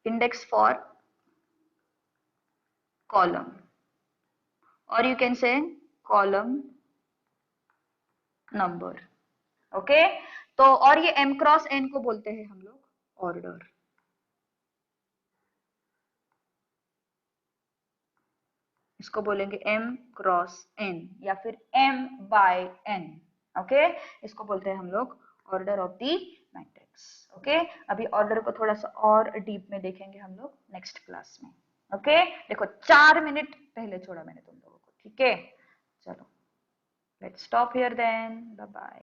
Speaker 1: इंडेक्स फॉर कॉलम, और यू कैन से कॉलम नंबर। ओके, तो और ये m cross n को बोलते हैं हम लोग ऑर्डर। इसको बोलेंगे m क्रॉस n या फिर m बाय n। ओके, इसको बोलते हैं हम लोग order of the matrix. Okay, अभी ऑर्डर को थोड़ा सा और डीप में देखेंगे हम लोग नेक्स्ट क्लास में। ओके, देखो 4 मिनट पहले छोड़ा मैंने तुम लोगों को, ठीक है? चलो, let's stop here then, bye bye.